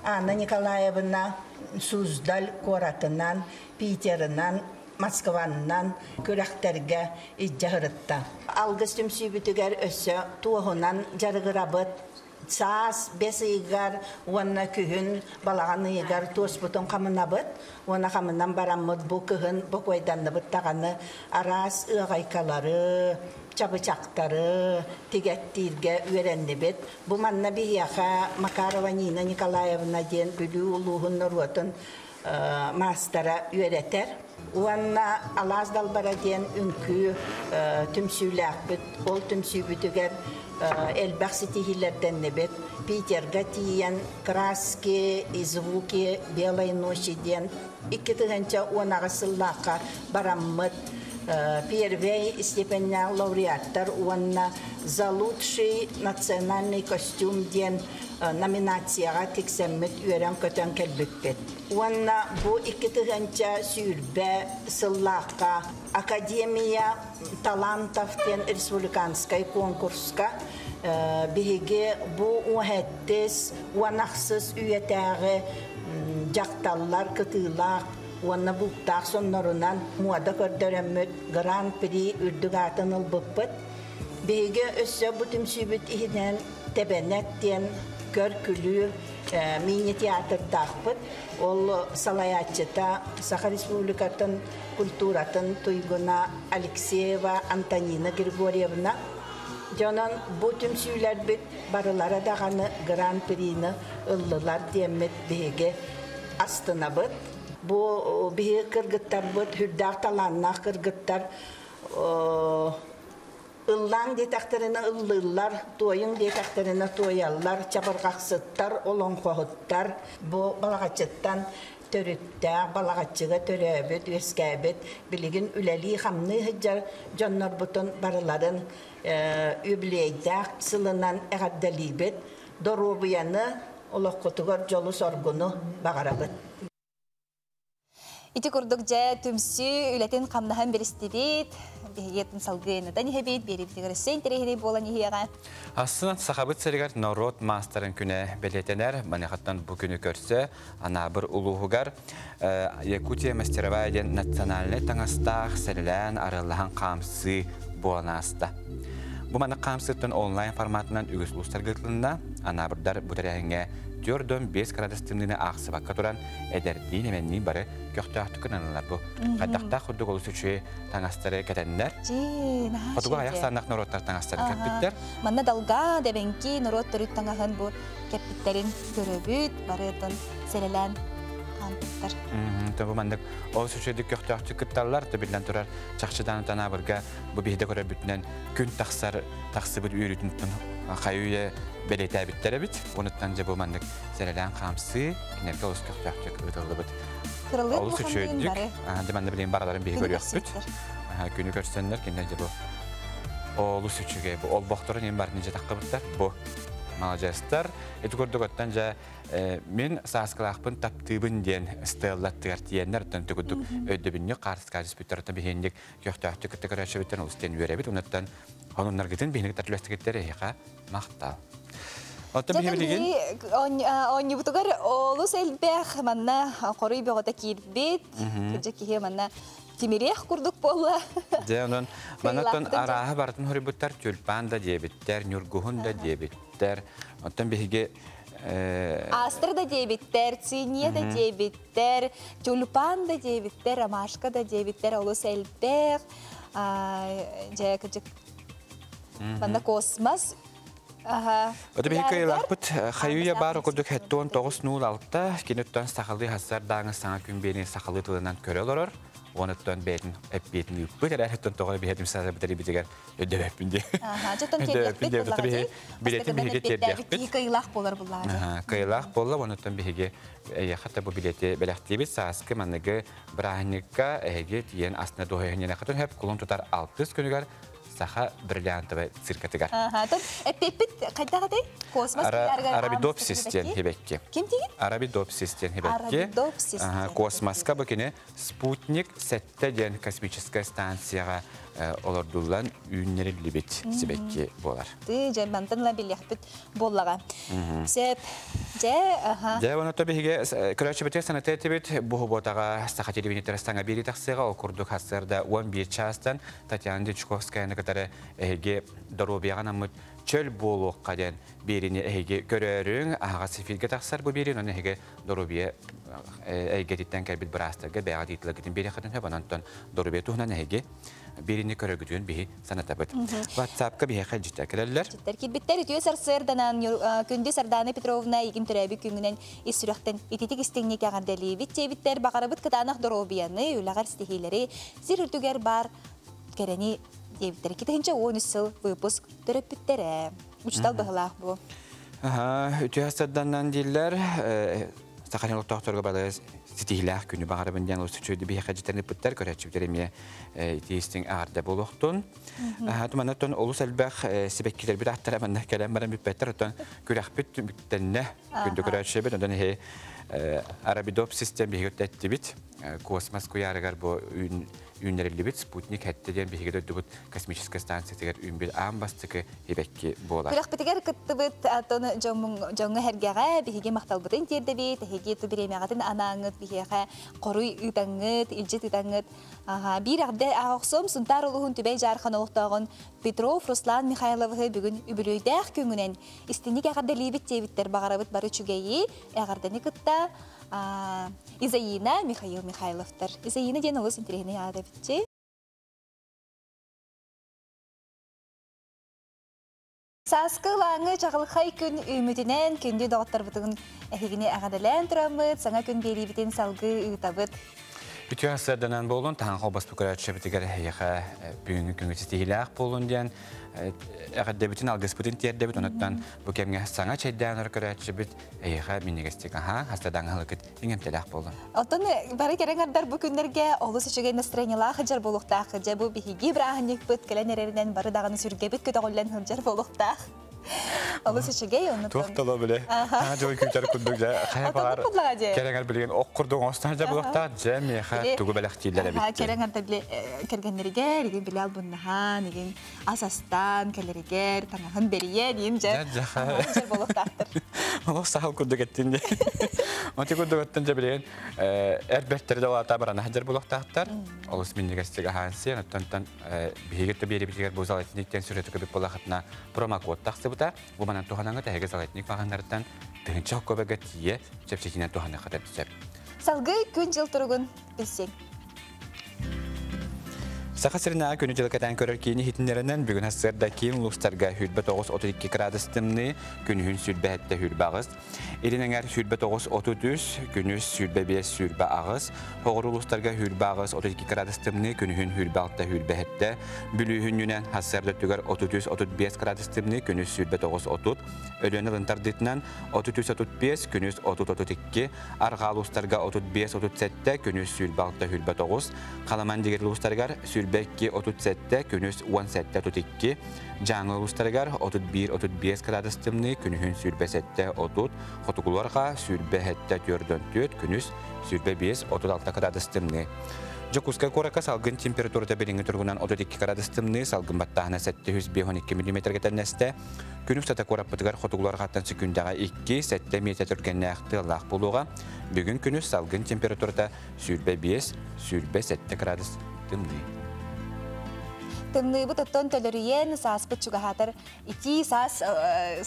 Anna Nikolaevna Suzdal Koratından, Peter'ından, Moskva'ndan kürekterge icahırıtta. Algıstım sübütüger össe tuğunan jargırabıt, Saas besigar wana kühün balağını yigar tosputun kamınabıt, wana kamından baramıd bu kühün bu koydanlıbıt tağını aras ığaykaları, çabıçakları, tigettirge öğrenlibit. Bu manna bir yaka Makarova Nina Nikolayevna diyen bülü uluğun nurvatın mastera öğreter. Wana alaz dalbara diyen ünkü tümsüylakbit, ol tümsüybütüger Эльбахситихилерден небет, Питерга тиен, краски, звуки, белой ночи ден. Икки тыгынча онағысыллаққа бараммыт. Первый степенный лауреаттар уанна за лучший национальный костюм ден номинацияға тексеммет үйерен көтен келбікпет. Уанна бу икки тыгынча сүйірбе сыллаққа Академия талантов ден республиканскай конкурска биге бу уәттес уанақсыз үйетәғі жақталлар кытылақ уанна бұқтақ соннарынан муада көрдөрәммет гран-при үрдік атын ұлбыппыт. Биге өссө бұтым сүйбіт ихінен тебенеттен көр күлі мини-театр тақпыт. Ол салаятчыта Саха Республикатын культуратын туйгуна Алексеева Антонина Григорьевна. Жонан бұтым сүйілер біт барылара дағаны гран-прины ұллылар демет биге астына бұт. Bu bir kırgıtlar bu hürdağ talanına kırgıtlar ıllan detektoruna ıllıllar, toyun detektoruna toyallar, çabarqaqsıtlar, olon qoğutlar. Bu balağaçıttan törütte, balağaçıga töröbüt, öskəbüt, biligin üleli xamını hıccar jonlar butun barıların übleydə sılınan əğaddəlibet, dorobuyanı oloqqutugar jolu sorgunu bağarabıt. Ити курдук жа түмсү үлетен камнахан беристибит, бегетін салгыны да нехебит, берибдігір сен терехіне бола нехеға. Аслынан сақабыт сәрігер народ мастерын күні белетенер, манехаттан бұл күні көрсе, ана бір ұлуғығар Якутия мастерова еден национальный таңастақ сәрілән арылыған қамсы боланаста. Бұл маны қамсыттың онлайн форматынан үгіз ұлыстар гылтылында, ана бірдар бұтаряғынға 4-5 градустымдыны ақсы баққа тұран әдердейін еменнің бары көқтіақты күнанылар бұл. Қадақта құрдық олыс үші таңастары кәтәнілер. Құдығы аяқ саңнақ нұроттар таңастары кәппіттер. Манна далға дәбенки нұроттары таңағын бұл кәппіттерін көрөбіт, барытын сәрелән қантықтар. Бұл мандық олыс үшеді көқтіақты күтталар, төбілден тұрар чақшыдан тана бұрға бұл бейді көрі бүтінен күн тақсы бұд үйрітінтін қайуе белеті әбіттері біт. Оныттан же бұл мандық сәрелән қамсы, кенерге олыс көқтіақты күтталды бұд. Олыс үшедік, деманды білейін бараларын бейі көрі өкпіт. Күні көрсенлер, кенерге бұл олыс үшіге, ол боқтырын ең барын еже таққы бұттар. Бұл малажастар. Эти көрдік оттан жа мен саскалақпын таптыбын ден стеллаттығар тиенлер, оттан түгідік өйдөбінне қарыс-қарыс бүттер, оттан бейіндік көқтіақты күтті көрәші бүттен ол істен өрәбіт. Онаттан онынлар кетен бейіндік тәртілөстігеттері еға мақтал. Оны бұтығар олыс әлбәқ манна қорый беғота кейірбет, кеге манна Тимирех курдук болла. Дәнон, манаттан араһы бартын хорибуттар тюльпан да дебиттер, нюргуһун да дебиттер. Оттан биһиге астр да дебиттер, циния да дебиттер, тюльпан да дебиттер, ромашка да дебиттер, олус элбек, жакыжык. Манда космос. Ода биһиге лапыт хаюя бар курдук хеттон 906 кинеттан сахалы хасар даңы саңа күнбени сахалы тылынан көрөлөр. Онуттан бәйтін әппейтін үппіт, әрәттен тоғылы бейетім сазы бұтары бітігер өдді Жотан келдекпет бұлағы билетін бігі тердекпет. Кайылақ болар бұлағы. Кайылақ болар, онуттан бігі яқатта бұл билеті бәләқтебет сағызқы манығы бірағыныққа әйге тиен астына доғайынен әқытын әп құлын тұтар 6 күнігер саха бриллиантовый циркатыгар. Тон эппит кайдагыдай космос Арабидопсис тен хебекке. Ким деген? Арабидопсис тен хебекке. Космоска бакене спутник 7 ден космическая станцияга олордуллан үйнери либет себекке болар. Ты жамантанла билехпит боллага. Сеп Жа оны тобиге көрөчү бете санатетибит бу ботага саха телевизионда станга бери таксыга окурдук хасырда 11 частан Татьяна Дичковская катары эге доробияга намыт чөл болуққа ден беріне әйге көрерің аға сефилге тақсар бұл берін, оны әйге доробия әйге диттен кәрбіт бір астырға бәға дейтілі кетін бері қатын хөп, онантон доробия тұғынан әйге беріне көрергідуін бейі санатабыд. WhatsApp-қа бейі қал життер кірелілер. Життер келбеттер үтіе сарсырданан күнді Сардана Петровна егін түрәбі күнгінен исүріқтен итетік істеңнек ағандалы бит-тебіттер бағарабыт кытанақ доробияны үлағар стихилері зір үртігер бар кәрені Девиттер кетігінші 10 сыл выпуск түріппіттері. Учтал бағылақ бұл. Үтіе астарданнан дейлер, Сақанелік тоқтырға балы сетейлақ күні бағарабынден осы чөйді бейі қажеттеріне пүттер көрәтшіптіреме тейістің ағарда болуқтын. Тұманаттың олыс әлбәқ себеккелер бір аттарамында кәлем баран бүтпәттер, ұттан көрәқ бүт бүттенне күнді көрәтші бүт, одан Арабидопсистен бейі өттәтті біт, космос көярығар бұл үйінерілі біт, спутник әттеден бейгі дөді бұд космическая станция тегер үйін біл аң бастықы ебәкке болар. Күліқ бітігер күтті бұд жоңы әргеға бейге мақтал бұдын терді бейт, әйге түбіремеғатын анаңыт бейге қоруй ұтаңыт, үлжет ұтаңыт. Bir ағды ағықсым сұнтар ұлығын түбәй жарқан олықтағын Петров Руслан Михайловы бүгін үбілөйдәқ күңінен істенік ағарды лейбіт тейбіттер бағарабыт бары чүгейі ағарданы күтті Изаина Михаил Михайловтар. Изаина ден ұлыс интерегіне ағады бітче. Сасқы лаңы чағылқай күн үмітінен күнді доғыттар бұтығын әхегіне ағадылән тұрамыд, саңа күн бері бітен салғы ұйтабыд. Үтіе асырданан болын, таңғы қолбас бүкірәтші бітігер әйіға бүгінгі күнгісі тейілі ақ болын ден. Әғадда бүтін алғыс бүтін терді бүт, оныттан бұл кәмге саңа чайдан өркірәтші бүт әйіға менегістік хастадан ғылықыт еңемтелі ақ болын. Оттан бары керен ардар бұл күндерге олыс үшіге настроениялы қыжар болуқтақ, жа бұл бігігі бір ағынек бүт, кәлен әрерінен бары дағаны сүрге бүт көті қолын ғылжар болуқтақ. Олыс үшіге оныттан. Тоқтылы біле. Жой күйтер күндік жа. Қая бағар кереңер білген оққұрдың остан жа болуқтақ, жа меға түгі бәліқ дейілдері бітті. Керен ардар кергенлерігер, еген біле албыннахан, еген асастан, кәлерігер, таңағын берие, дейім жа. Жа болуқтақтыр. Олық сағыл күндік еттінде. Онты күндік еттінде білген әрбәттері де олата барана жар болуқтақтар. Олыс меннегестігі хансы, оттан бейгетті бері бітігер бұл залайтынектен сүреті көбек болақытына промокод тақсы бұта. Бұл манан туғанаңға тәйгі залайтынек бағандардан түгінші көбеге тие жепшекінен туғаны қадар түсеп. Салғы күн жыл тұрғын білсең. Сақасырына күні жылқадан көрір кейіні хитінлерінен бүгін асырда кейін ұлыстарға хүлбі 9-32 градустымны күнігін сүлбі әтті хүлбі ағыз. Елініңер хүлбі 9-33, күніс сүлбі 5 сүлбі ағыз. Хоғыр ұлыстарға хүлбі ағыз 32 градустымны күнігін хүлбі алтта хүлбі әтті. Бүлігін юнен асырда түгер 33-35 градустымны күніс сүлбі 9-30. Өлені лынтардытынан 33-35, күніс 30-32. Арға ұлыстарға 35-37, күніс сүлбі алтта хүлбі 9. Қаламан дегер ұлыстарға Бәкке 37, күніс 17-32, жаңы ұлыстарғар 31-35 градустымны, күнігін сүрбе 7-30, қотығыларға сүрбе 7-4-4, күніс сүрбе 5-36 градустымны. Жокуска коракка салгын температурата белеңі тұрғынан 32 градустымны, салгын баттағына 712 мм кетеннесті, күнік сата кораппытығар қотығыларға аттан секундаға 2-7 метр түргенне ақты лақ болуға, бүгін күніс салгын температурата сүрбе 5, сүрбе 7 градустымны. Тымны бұт оттон төліріен сааспыт чугахатар, 2 саас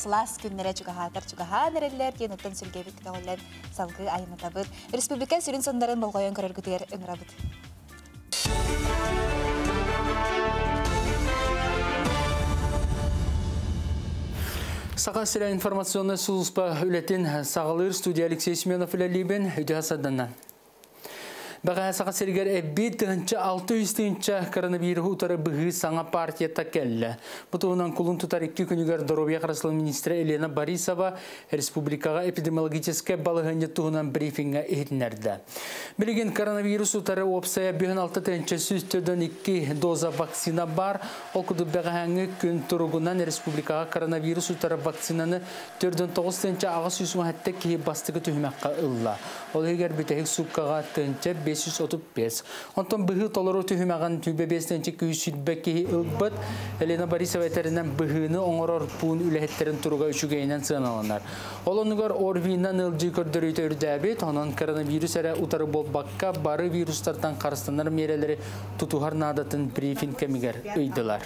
сылас күннері чугахан әрелер, кен оттон сүргебіт кағылан салғы айыната бұд. Республика сүрін сондарын болғайын көріргітер үңіра бұд. Сақа сірі информационный сұлыспа үлетін сағылыр студия Алексей Семенов үләлейбен үді асаданнан. Baga saqa serger ebbit tığınca 600 koronavirus utarı bığı sana partiyata kelle. Butuğunan kulun tutar 2 günüger Dorovya Qarasılı Ministri Elena Borisova Respublikaga epidemiologiske balığıncı tuğunan briefinga ehdinlerdi. Bilgin koronavirus utarı opsaya 16 tınca süstüdön 2 doza vaksina bar. Okudu beğengi gün turugunan Respublikaga koronavirus utarı vaksinanı 4-9 tınca ağız yüzüne hatta ki bastığı tühmekka illa. Ol eger bitehik subkaga tınca 535. Ondan bıhı toluru tühümeğen tübe 5 küsüdbeki ılbıt. Elena Borisova eterinden bıhını oңорор puun ülehetlerin turuga üçügeyinen sığınalanlar. Olonlugar orvinan ılcı kördürüyte ürdäbit. Onun koronavirüs ere utarı bol bakka barı viruslardan karıstanlar mereleri tutuhar nadatın briefing kemiger ıydılar.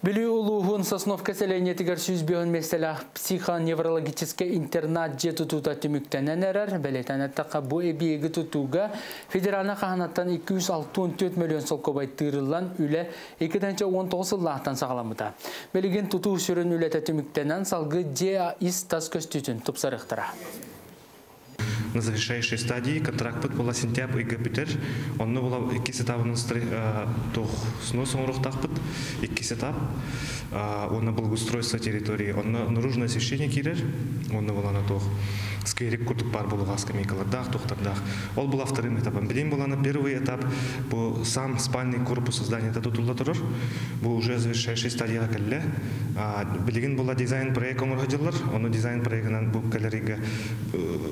Білі ұлуғын Сосновка селенетігер сүзбеғін mesela психоневрологическе интернат же тұтута түміктенен әрір. Бәлетанеттақа бұ әбиегі тұтуға федерална қағанаттан 264 миллион солқы байтырылан үлі 2-19 ұллақтан сағаламыда. Бәлеген тұту сүрін үлеті түміктенен салғы же ис тас көстүтін тұпсарықтыра. На завершающей стадии контракт была сентябрь и гапитер. Он не был икис этап то снос он рухтахпыт икис этап. Он был устройство территории. Он наружное освещение кирер. Он не был на то скверик куртук пар был васками каладах тухтардах. Он был вторым этапом. Билим была на первый этап по сам спальный корпус здания это тут латорор. Был уже завершающей стадии калле. Билигин была дизайн проект омурхадилар. Он дизайн проект на бу калерига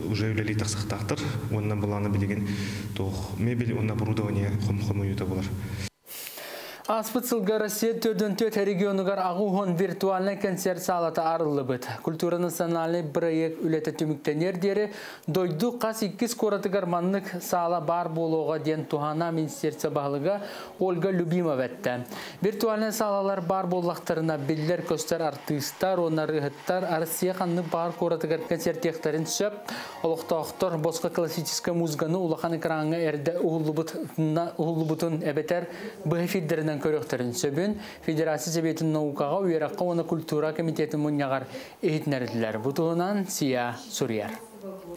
уже үлели тахсахтахтар. Он на была на билигин то мебель он оборудование хом-хомуюта булар. Аспыцылға Россия 4-4 регионугар ағуғын виртуальный концерт салата арылы бұд. Культура национальный проект үлеті түміктенер дері дойду қас 2 коратыгар маннық сала бар болуға ден туғана министерция бағылыға Ольга Любима бәтті. Виртуальный салалар бар болуқтарына білдер көстер артистар, онар ұғыттар, Россия қанны бар коратыгар концерт ектарын сөп, олықта оқтар босқа классическа музыканы улақан экранға әрді ұғылыбытын әбетер бұғыфиддерінен көрөктерин сөбүн Федерация Советінің наукаға уйраққа оны культура комитеті мұньяғар ехетнерділер. Бұтығынан Сия Сурьяр.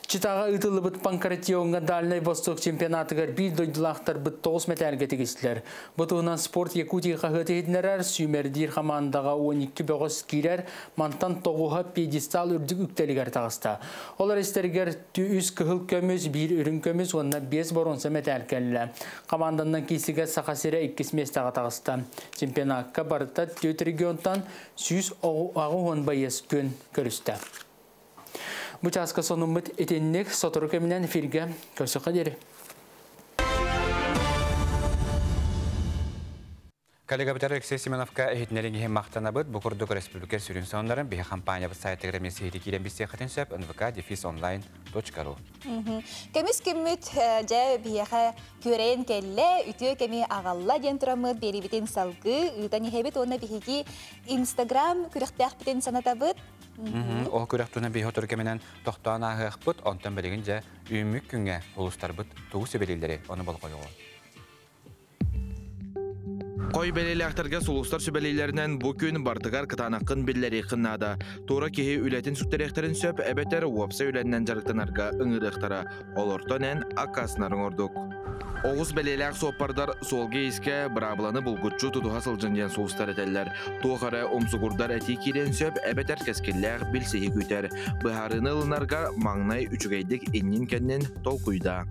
Читаға ұтылы бұт панкратионға Дальний Восток чемпионатығар бір дойдылақтар бұт 9 метрге тегістілер. Бұтығынан спорт Якутия қағыт ехетнерер, сүймердер қамандаға 12 бөғыз кирер, мантан тоғуға пьедестал үрдік үктелігер тағыста. Олар істергер түйіз кығыл көміз, бір үрін көміз, онына 5 боронса метр кәлі. Қаманданнан кейсіге сақасыры 2 местаға тағыста. Чемпионатқа барыта 4 регионтан 100 ағуын байыз күн көрісті. Bu çaska sonumut etenlik sotoru keminen firge kösüqa deri. Kollega bitar Alexey Simonovka ehitneringi hem maqtanabıt bu kurduk Respublika sürün sonların bir kampanya saytı mesihidi kiren bir seyahatin söp nvk-online.ru. Kemis kimmit ja biyaha gören kelle ütüye kemi ağalla denturamı beribitin salgı ıdani hebet ona bihigi Instagram kürektäq biten sanatabıt. O kürektuğuna bir otur keminen toxtağın ağıqbıt ondan beligince ümmük günge ulustarbıt tuğu sebelilleri onu bol koyuğu. Koy belelekterge sulustar sübelilerinden bugün bartıgar kıtanakın billeri kınada. Tora kehi ületin sütterekterin söp ebeter uapsa ülenden jarıktanarga ıngırıqtara. Olortonen akasnarın orduk. Oğuz belelek sopardar solge iske brablanı bulgutçu tutuha sılcındiyen sulustar eteller. Toğara omsugurdar eti kiren söp ebeter keskiller bilsehi güter. Bıharını ılınarga mağnay üçügeydik innin kendin tolkuyda.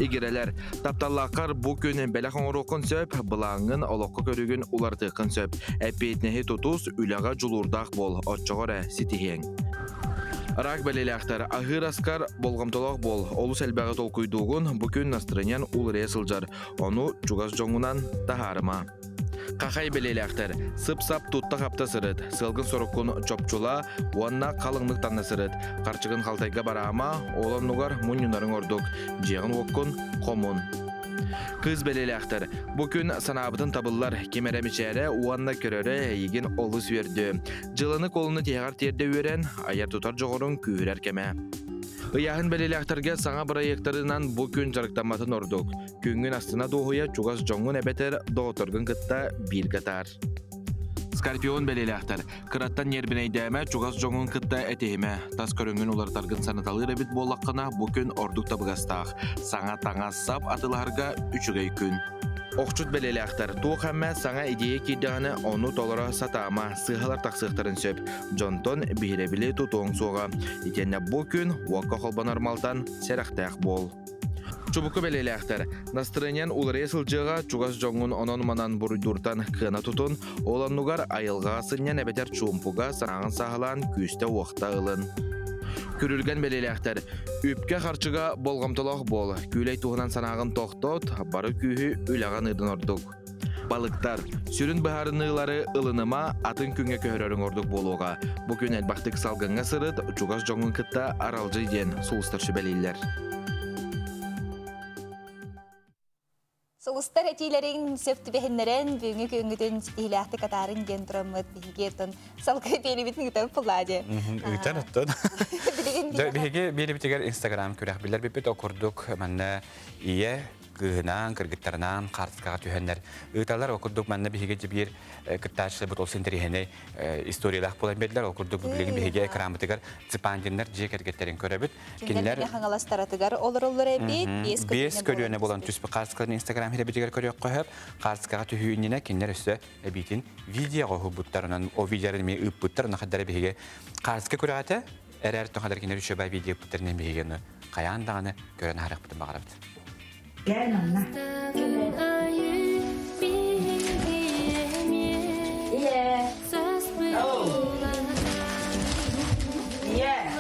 İgireler, taptallakar bu gün belakon orokun söp, bulağın olokka körügün ulartıqın söp. Epeytnehi tutuz, ülağa julurdaq bol, otçağıra sitihen. Rak belelektar, ahır askar, bolgamtolaq bol, olus elbağı tolkuyduğun bugün nastranyan ulraya sılcar. Onu çugas jongunan taharıma. Qaqay belelektar, sıp-sap tutta kapta sırıt, sılgın sorokun çopçula, uanna kalınlık tanna sırıt. Qarçıgın qaltayga barama, olan nugar munyunarın orduk, jeğin okkun komun. Kız belelektar, bugün sanabıtın tabıllar kemeremiçere uanna köröre yegin olus verdi. Jılını kolunu teğar terde ören, ayar tutar joğurun küyürer keme. Iyahın belelektarga sana proyektarından bugün jarıktamatın orduk. Küngün astına doğuya çugas jongun ebeter doğutorgun kıtta bir qatar. Скорпион белелектер. Кыраттан нербинейдәмә чугас жоңын кытта әтейме. Тас көріңін олар таргын санаталыр әбіт болаққына бүкін ордук табығастақ. Саңа таңа сап атыларға үчігей күн. Оқчут белелектер. Туық әмі саңа идея кейдіғаны оны толыра сатама сығалар тақсықтарын сөп. Джонтон бейребілі тұтуың соға. Итенне бұл күн уаққа қолбан армалдан сәріқтәқ бол. Чубуку белелектер. Настроениан улары сылжыға чугас жоңын онон манан буруйдуртан кына тутун, оланнугар айылға сыннян әбетер чумпуга санағын сағылан күсті уақта ылын. Күрілген белелектер. Үпке қарчыға болғамтылық бол. Күлей туғынан санағын тоқтот, бары күйі үлаған ыдын ордук. Балыктар. Сүрін бұхарынылары ылыныма атын күнге көхөрөрің ордук болуға. Бүкін әлбақтық салғынға сырыт, чугас жоңын кытта аралжы ден сұлыстар шүбелейлер. Соғыстар әтейлерін сөпті бәхінлерін бүгінгі көңгіден стихилақты қатарын ген тұрамыд бігетін салғы белебетін үтін пұлады. Үтін ұттын. Бігеге белебетігер Инстаграм көрек білер бепет оқырдық мәнне ие кыһынан, кыргыттарынан, қартысқаға түйенлер. Үталар оқырдық мәнне бігеге жібер кыттачылы бұт олсын тәрихіне историялақ болан беділер. Оқырдық білеген бігеге экранбытығар ципандинлер жек әргеттерін көребіт. Кенлер қаңаластаратығар олар әбет, бес көріне болан түспі қартысқаларын Инстаграм херебетігер көрек қойып, қартысқаға түйініне кенлер өсі әбетін видео қойып бұттарынан, о видеорын мен үп бұттар, ұнақадары бігеге қартысқа көрегеті, әрі тұнқадар кенлер үші бай видео бұттарынан бігегені қаяндағаны көрін харық бұтын бағарабыды. Gel anne. Yeah. Oh. Yeah.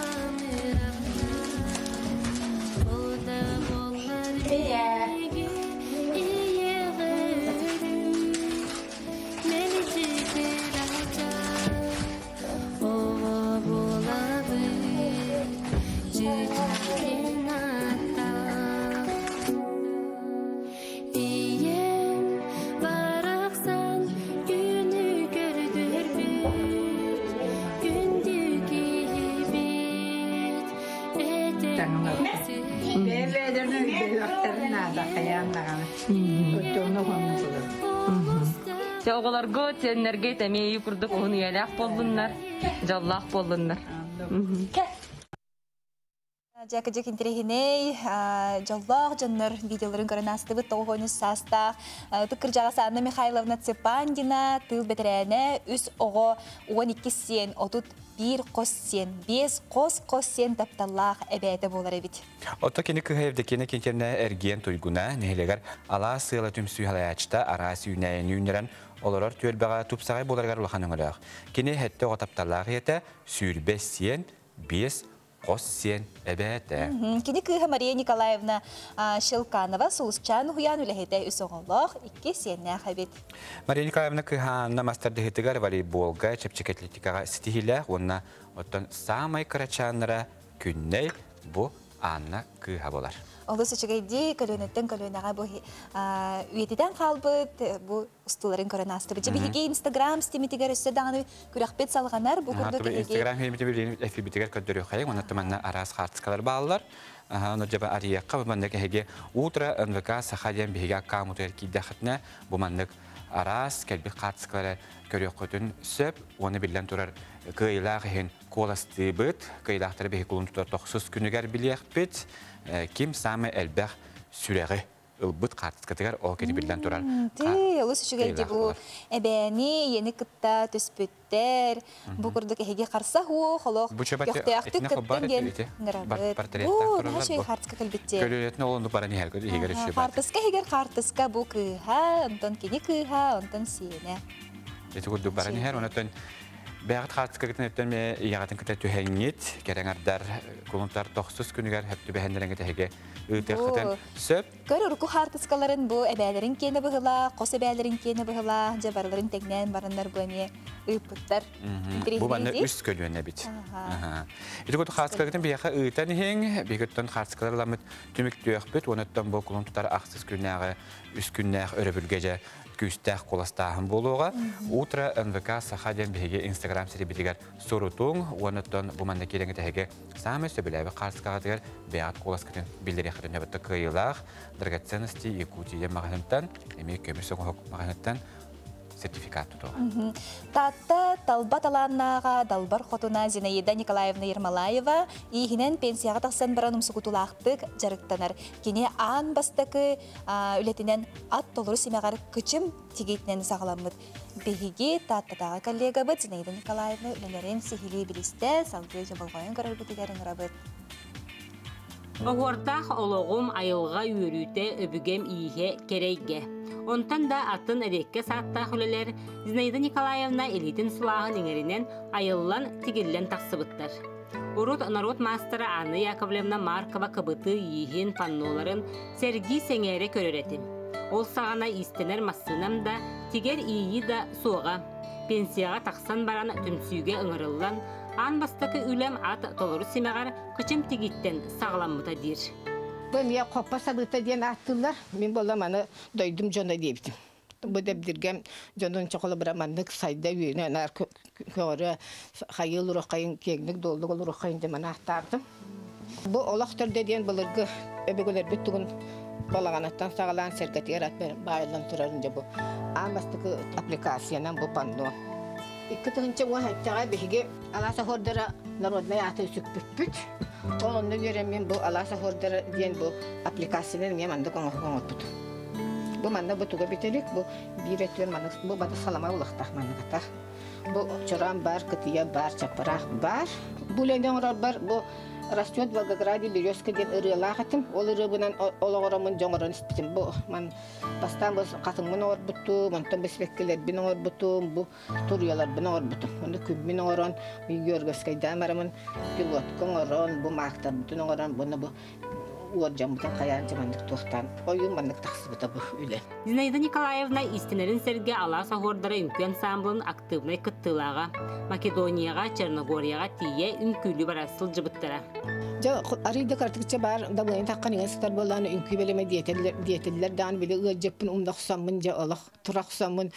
Oğlar göt enerji temeyi kurduk onu yalak bolunlar, jallak bolunlar. Жакыжык интерехиней, жоллах жаннар видеоларын көрінастыбы тоғойны саста. Тұкыр жағасы Анна Михайловна Цепандина, тыл бетерәне, үс оғы 12 сен, отут 1 қос сен, 5 қос сен тапталлах әбәді болар әбіт. Отто кені күхәйвді кені кентеріне әрген тұйгуна, нәйлегер ала сыйла түмсүй халаячта арасы үнәйін үнерен оларар төлбәға тұпсағай боларғар ұлған өңіріғ. Кені әтті оға тапталлах еті сүйір 5 сен, 5 қос сен әбәді. Кені күхә Мария Николаевна Шелканова сұлысчан ұян үләхеті үс оғылық 2 сенне әбет. Мария Николаевна күхәнна мастарды хетігар волейболға, чепчек-атлетикаға стихилі, онна оттан самай қарачанлара күнней бұ Анна күхә болар. Олы сөчігейді көлөнеттен көлөнеға бұл үйетеден қалбыд, бұл ұстыларын көрін астыры. Жебігеге Инстаграм стиметігер өсі дағаны күрәқпет салғанар бұл күрді кәйге. Инстаграм хеметебілін әфибетігер көндірі қайын, оны тұманна арас қартысқалар бағалар. Оны жаба арияққа бұл мандық әйге утра НВК сақадиян бігеге аққамутыр кейдіқытына бұл мандық арас кәлбі қартысқалары көрі қөтін сөп, оны білден тұрар кыйлақ ең қоласты бұд, кыйлақтары бейі құлын тұтар тоқсыз күнігер білеқ бұд, кем самы әлбәқ сүрәғі ұлбыд қартысқатығар ол кені білден тұрар. Олы сүшігелді бұл әбәні, ені күтта түспіттер, бұл күрдік әйге қарса хуқ, олық көқтіяқты күттен ген ғырабыд. Бұл әшей қартысқа кәлбетте. Көлілетін олынды бара нехер көді егер үші барды. Қартысқа егер қартысқа бұл кыға, онтан кені кыға, онтан сиені. Еті күрді бара нехер, онытын бәғіт қартысқа кетін өттен ме иағатын күті түйәңет, кәрәңардар, құлынтар тоқсыз күнігер әпті бәхендерін әге ұйтықытын сөп. Көр ұрқы қартысқаларын бұл әбәлерін кені бұғыла, қос әбәлерін кені бұғыла, жабарларын тәгнен барындар бұғыне ұйпыттар. Бұл бәнді үс көлуіне біт. Еті күті қартысқа кетін бәғі ұйтан ең, бәғіттен қартысқалар ламыт түмік түйек біт, оныттан бұл құлынтар ақсыз күннәғы, үс күннәғы өрі бүлгеже күстәқ қоластағын болуға. Утра НВК сақаден бәге Инстаграм серебетігер сұрутың, оныттан бұманда келеңі тәге самы сөбіләбі қарсықағатығар бәғат қоласқатын білдері қырын өбітті қиылақ, драгоценности Якутия мағанаттан, әме көмір соңғы мағанаттан сертификат тұтуға. Татта талбат аланнаға далбар хотуна Зинаида Николаевна Ермолаева ихинен пенсияға тақсан баран умсугутулақтық жарықтанар. Кене аан бастықы үлетінен ат толыру семеғар күчім тегейтінен сағаламыд. Бегеге таттатаға коллега бұд Зинаида Николаевна үлелерін сихили білісті салғы жабылғайын қарар бұтыгерін ғырабыд. Оғыртақ олығым айылға үйрүйте өбігем иіге керейге. Онтан да атын әдекке саттақ үлелер Зинаида Николаевна элитин сулағын еңерінен айыллан тигіллен тақсыбыттар. Урут народ мастера Анна Яковлевна Маркова кыбыты иіхин панноларын Сергей Сеңере көріретім. Ол сағана истенер массынам да тигер иі да суға. Пенсияға тақсан баран түмсүйге ыңырылан ан бастықы үлем ат толыру семеғар күчім тегиттен сағаламыта дир. Бұл мен қоппа сабыта ден аттылар, мен болам аны дойдым жона дейбдім. Бұл дебдіргем жонын чоқылы бұрамандық сайда үйіне нар көрі қайыл ұрыққайын кегнік долдық ол ұрыққайын демін аттардым. Бұл олақтыр деден бұлырғы өбігілер бүттігін болағанаттан сағалан сәргетер атпен байылан тұрарынды бұл. Ан бастықы аппликациянан бұл панно. Икки тыгынча уахаттаға беге аласа хордара народная аты сүкпүппүт. Олонны көрем мен бұл аласа хордара ден бұл аппликациянан мен манда коңорпут. Бұл манда бұтуға бетелік, бұл биреттер манда бұл бата салама улақтақ манда қатақ. Бұл чоран бар, кытия бар, чапарақ бар. Бұл әнден орар бар, бұл растет в Волгограде березка ден ырылағытым. Ол ырыбынан олағырамын жоңырын іспетім. Бұл ман бастан бұл қатыңмын орбуту, мантан бәсбеккелер бін орбуту, бұл турьялар бін орбуту. Онда күбін орын, бұл görgöskayda марамын пилоткың орын, бұл мақтар бүтін орын, бұны бұл уоржамбытан қаян жамандық тоқтан. Ойын мандық тақсыбыта бұл үлі. Зинаида Николаевна истинерин серге аласа хордара үнкі ансамблын активнай кыттылаға, Македонияға, Черногорияға тие үнкүлі барасыл жыбыттара. Арыйда картыкча бар, дабылайын таққан еңестер боланы үнкі белеме диетелілер дан білі ұғыржеппін ұмда құсамын жа олақ, тұра құсамын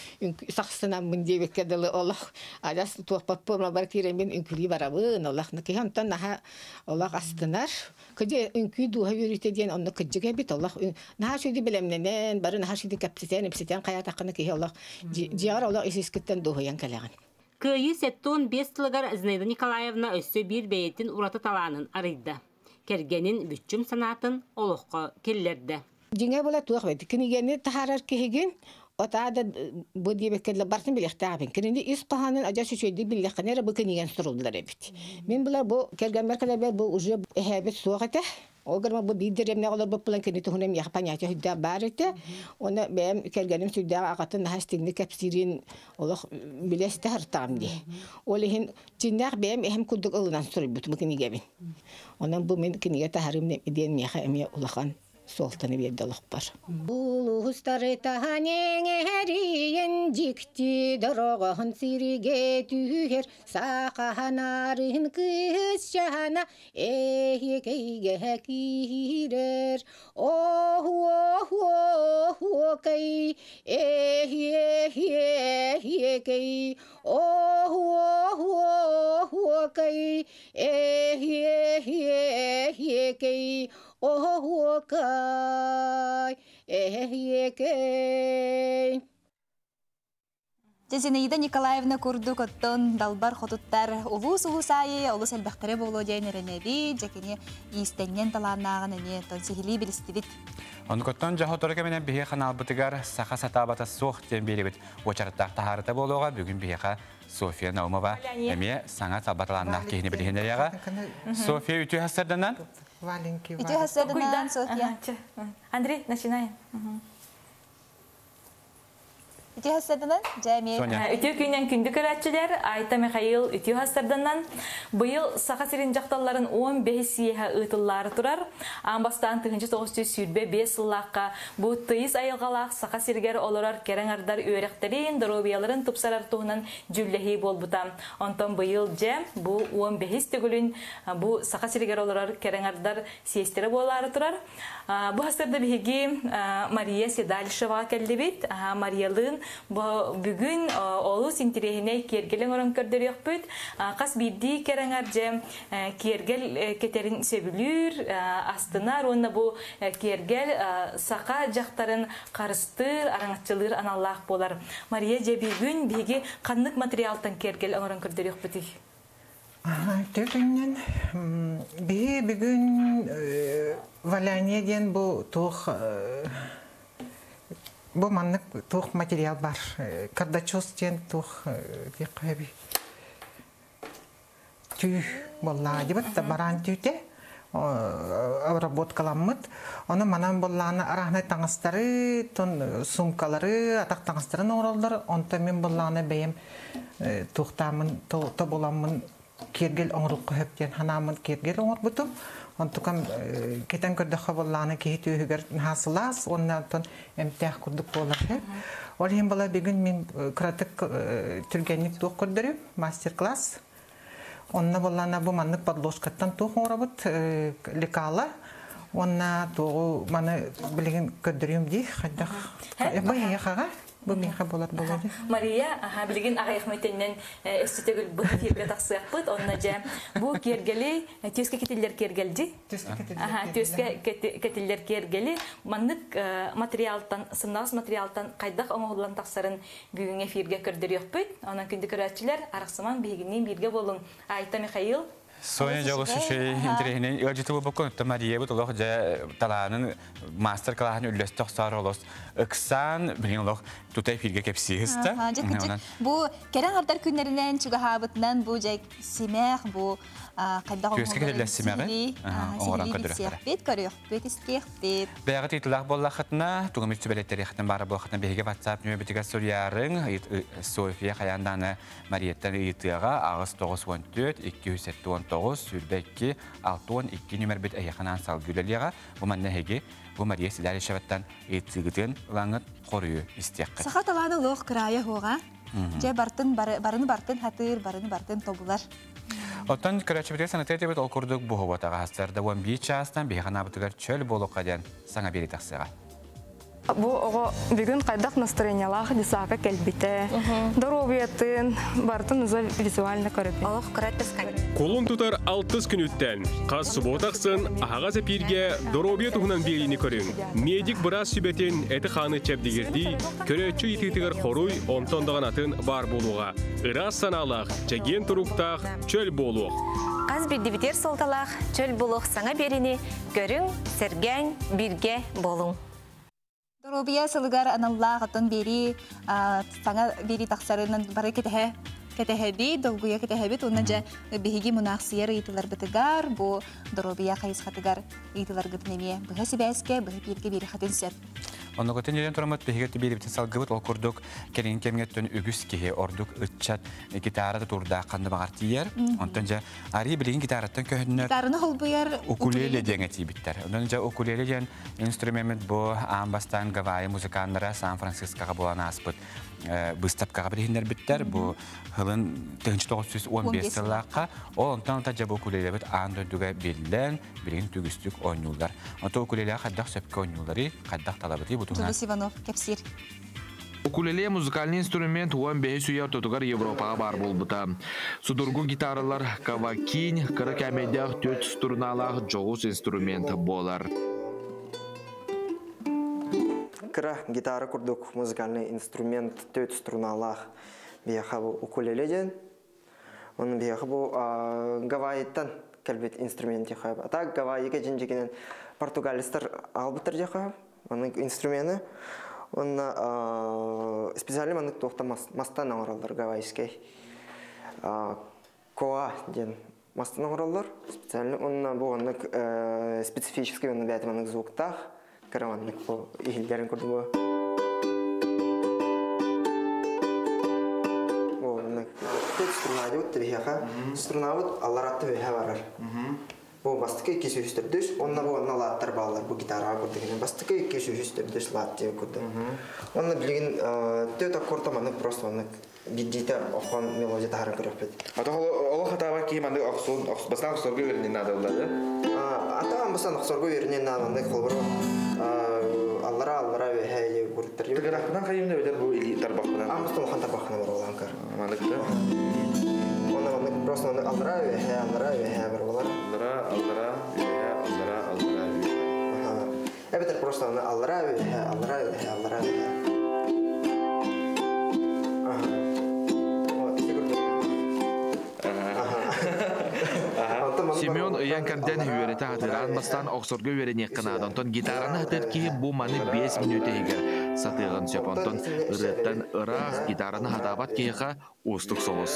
сақсынамын дебеккеділі олақ. Адас туақпап болма бар керемен үнкілі барабын олақ. Накихантан наға олақ астынар. Кыде үнкі дуға үйретеден онны күджіге бит олақ. Наға шөйді білемненен, бары наға шөйді кәпсетен қая таққаны кеге олақ. Жиғар олақ есескіттен дуғаян кәләғын. Күйі сеттон 5 тылығар Зинаида Николаевна өссі бір бейетін ұраты таланын арыйды. Кергенін бүтчім санатын олыққа келлерді. Жеңе бола туақ бәді. Кінігені тахарар кегеген, отада бұл дебеккерлі бартын білекті ағын. Кінінде ис қағанын ажа шөшөйді білекқанері бұл кіниген сұрылдылар әбет. Мен бұлар бұл келген беркелер бәр бұл ұжы әбет суақ әті. Оғырма бұл бейдіремне олар бұл бұлан кені тұхынем яғы панятия хүдда бар әті. Оны бәйім келгенім сүрдіға ағатын наға кәпсирин олық білесті ғыртағым де. Ол ең жинақ бәйім әхім күлдік ұлынан сұры бұты мұ кенегебін. Онан бұл мен кенеге тағарым ден меға әме ұлақан солтаны берді ұлық бар. Ұлыстары тағанен әрейін жікті дұрағын сириге түйер сақанарын күз жана әйекейге кирер. Кей әйекей кей Охуакай, эхиекей. Зинаида Николаевна курдук оттон далбар хотуттар улус айы, улус әлбәқтері болу дейін ренеби, жекені истеннен таланнағын әне тон сихили білістібіт. Онкоттон жахоторы кәменен бейе қанал бұтығар сақа сатабата соқ ден беребіт. Очарыттақ тахарыта болуға бүгін бейеға София Наумова әме саңа табаталаннақ кейіне білігендерияға. София үті хастарданан? Үті хастарданан, София. Андрей, начинаем. Үті хастарданан, Жәме. Үті күйінен күнді көрәтчілер, Айта Михаил үті хастарданан. Бұйыл сақа сирин жақталарын 15 сиеға ұтыллары тұрар. Амбастан 1900 сүрбе 5 сыллаққа бұл тыйыз айылғалақ сақа сиргер оларар кереңардар өректерін, дұробияларын тұпсарар туғынан жүлләхи бол бұтам. Онтан бұйыл жем бұл 15 түгілін бұл сақа сиргер оларар кереңардар сиестері болары тұрар. Бу хастарда биһиги Мария Седальшева келдибит. Мариялын бүгүн олус интерехине кергелен орон көрдөрөкпүт. Кас бидди кереңарже кергел кетерин сөбүлүр астына ронна бу кергел сака жактарын карыстыр араңчылыр аналлах болар. Мария же бүгүн биги каннык материалтан кергел орон көрдөрөкпүт. Төгіннен бүгін валяние ден бұл маннық тух материал бар. Кардачос ден тух декаби. Түй болла дебет баран түйте обработкаламмыт. Оны манан болланы арахнай таңыстары, сумкалары, атақ таңыстарын оралдар. Онта мен болланы бәйім тухтамын, то боламын кергел оңрук көптен ханамын кергел оңрук бутум. Онтукам кетен көрдөккө болланы кейт үйгөр хасылас, оннан эмтех курдук болар. Ол эм бала бүгүн мен кратык түргенlik тук көрдөрүм, мастер-класс. Онна боллана бу маннык подложкаттан тук оңрабыт лекала. Онна тугу маны билген көрдөрүм ди, хадак. Бая хага бу менха болар болады. Мария, билген агайхметеннен эстетегил бу фирге таксыякпыт, онна же бу кергели төскө кетилер кергелди. Төскө кетилер кергели маннык материалтан, сынас материалтан кайдак оңолган таксарын бүгүн эфирге көрдөрөкпүт. Анан күндү көрөчүлөр араксыман бигинен бирге болун. Айта Михаил Соня жалгышышый интерехинен ыжытылы бокон Мария бут олох же таланын мастер-классын үллөстөк саролос. Ыксан билген олох тутай фирге кепсиста. Бу керен ардар күннәреннән чугахабытнан бу жай семех бу кайдагы Төскә кетеләр семеге. Оңран кадырыктар. Бәгы титлах боллахатна, тугымыз төбәлеттәре хатын бары болхатна беге WhatsApp нөбетигә сорярың, София Хаяндан Марияттан итыга агыс 914 279 сүрбәкки 612 номер бит аяханан сал гүләләгә. Бу мәннәһеге бу Мария Сидалишеваттан итыгытын лаңыт корую истәккә. Сахаталаны лох края хога. Же бартын хатыр, барыны бартын тобулар. Оттан көрәчебете санатете бит олкурдук бу хобатага хастарда 11 частан бехана бутыгар чөл болоккаден саңа бери таксыга. Бу ого бүгүн кайдак настроениялах дисака келбите. Здоровьятын бартын үзө визуально көрөп. Олох кратыскай. Колун тутар 6 күн үттен. Кас суботаксын ага запирге здоровье тугунан берини көрүн. Медик бираз сүбетин эти ханы чепдигирди, көрөчү ититигер хоруй онтондоган атын бар болууга. Ырас саналах, чеген туруктах, чөл болук. Каз бирдибитер солталах, чөл болук саңа берини көрүң, серген бирге болуң. Здоровье сылыгар аналлах атын бери саңа бери таксарынан бары кетеһеби, долгуя кетеһебит, онна же биһиги мунахсыер итилер битигар, бу здоровье кайсхатыгар итилер гытнеме. Быһа сибәскә, быһа бирге бери хатын сер. Онна готен жерен турамат биһиге бери бит салгыбыт ол курдук керин кемгеттен үгүс кихе ордук ытчат гитарада турда канды багартыер. Онтан же ари билген гитараттан көһүннөр. Гитараны холбуяр укулеле деген тибиттер. Ондан же укулеле деген инструмент бу амбастан гавайи музыканнара Сан-Францискага булана аспыт. Быстапкага биринер биттер бу хылын 1915 жыллакка онтан та жабу укулеле бит андыдуга билден билген түгүстүк ойнулар. Ото укулеле кадак сөпкө ойнулары, кадак талабыты бутуна. Тулус Иванов кепсир. Укулеле музыкальный инструмент уан бейсуяр тотугар Европага бар болбута. Судургу гитаралар, кавакин, кыракамедях, төт струналах жогус инструмент болар. Кыра гитара курдук музыкальный инструмент төт струналах бияхабу укулеле ден. Он бияхабу гавайиттан келбет инструмент яхаб. А так гавайиге жинжигинен португалистар албытыр яхаб. Onun инструменты. Он специально маннык тохта мастан оралдар гавайский. Коа ден мастан оралдар. Специально он бу оннык специфический он бәйт маннык звуктах. Караваннык бу ихилдерин көрдү бу. Бу оннык тет струна дут бияха. Струна вот алларатты бия барар. Бу бастыкы ики сүйүстөрдөш, онна бу налаттар баалар бу гитара көрдөгөн. Бастыкы ики сүйүстөрдөш лат деп көрдү. Онна билген төт аккорд маннык просто оннык биддите охон мелодия тахарын көрөппүт. Ата ол хатаба кийим анда аксон бастан аксорго берген надо булады. Ата бастан аксорго берген надо колбор. Аллара хәйе күртер. Тегерахтан кайымда бедер бу или тарбакдан. Амстан хан тарбакны бар уланкар. Мандыкта. Оны просто аллара бер булар. Аллара. Бедер просто аллара. Семен Янкарден үйреті атыран бастан оқсорғы үйрене қынадонтон гитараны атыр ки бұ маны 5 минут егер сатыған сөпонтон ұрыттан ұрақ гитараны атабат кейіға ұстық соғыз.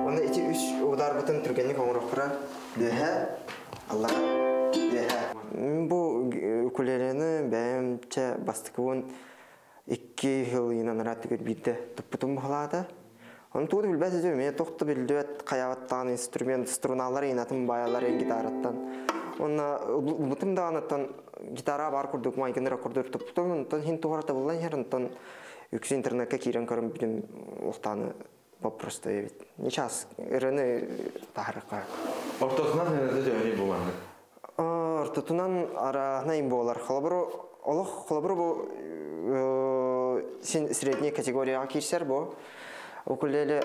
Оны ити үш удар бұтын түргені қоңырықыра дөйі, Аллара дөйі. Бұл укулелені бәйімче бастықуын 2 жыл енан ұраттығыр бейді тұппытым бұғылады. Он туды билбәт өзі, мен тоқты білдует қаяваттаған инструмент, струналар енатын баялар ен гитараттан. Онна ұлытым да анаттан гитара бар күрдік, майкенера күрдік тұптым, онтан хин туғарата болан ер, онтан үксі интернетке кейрен көрім білім ұқтаны вопрос ебет. Нечас, үріні тағырыққа. Ортасынан нәді жөйіне болманды? Ортасынан арағына ем болар. Қолабыры бұл средний категорияға кейсер бұл. Укулеле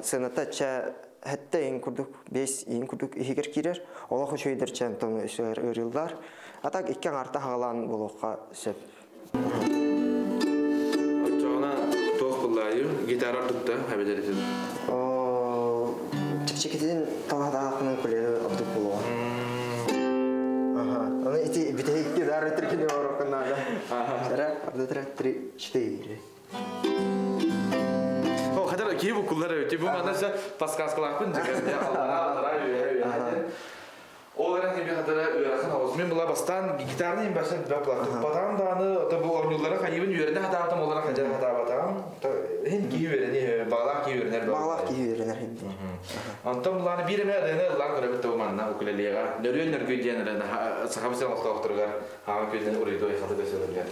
сынатта ча хәтта ең күрдік, 5 ең күрдік егер керер, олақы шөйдер чән тоны өрілдар. Атак ikкен арта ғалан болуққа сөп. Жоғына тоқ бұлайы, гитара тұтта әбедер етеді? Чек-чекетеден талағдағының күлері абдық болуға. Оны еті бітейікке дары түркіне орықынады. Жара, абдытыра 3-4. Хадыр кейбі күллері өте, бұл маңнасы пасқасқылақпын жүгірде алдыра өйе. Оларың кембе хадыра өйрақын ауыз. Мен бұла бастан гитарны ең бәсін бәп бұлақтық. Батағым дағаны, бұл орнылары қайыбын өйеріне хатабатам, оларың қанжары хатабатағым. Хен кей өйеріне, бағалақ кей өйерінер. Бағалақ кей өйерінер хенде. Антон бұланы біріме әдені ұлан көрәбітті бұл маңна өкілелеға. Нөрен нөргөйден сақабысен ұқтақтырға ағын көйден ұрайды ойқаты көсілерге.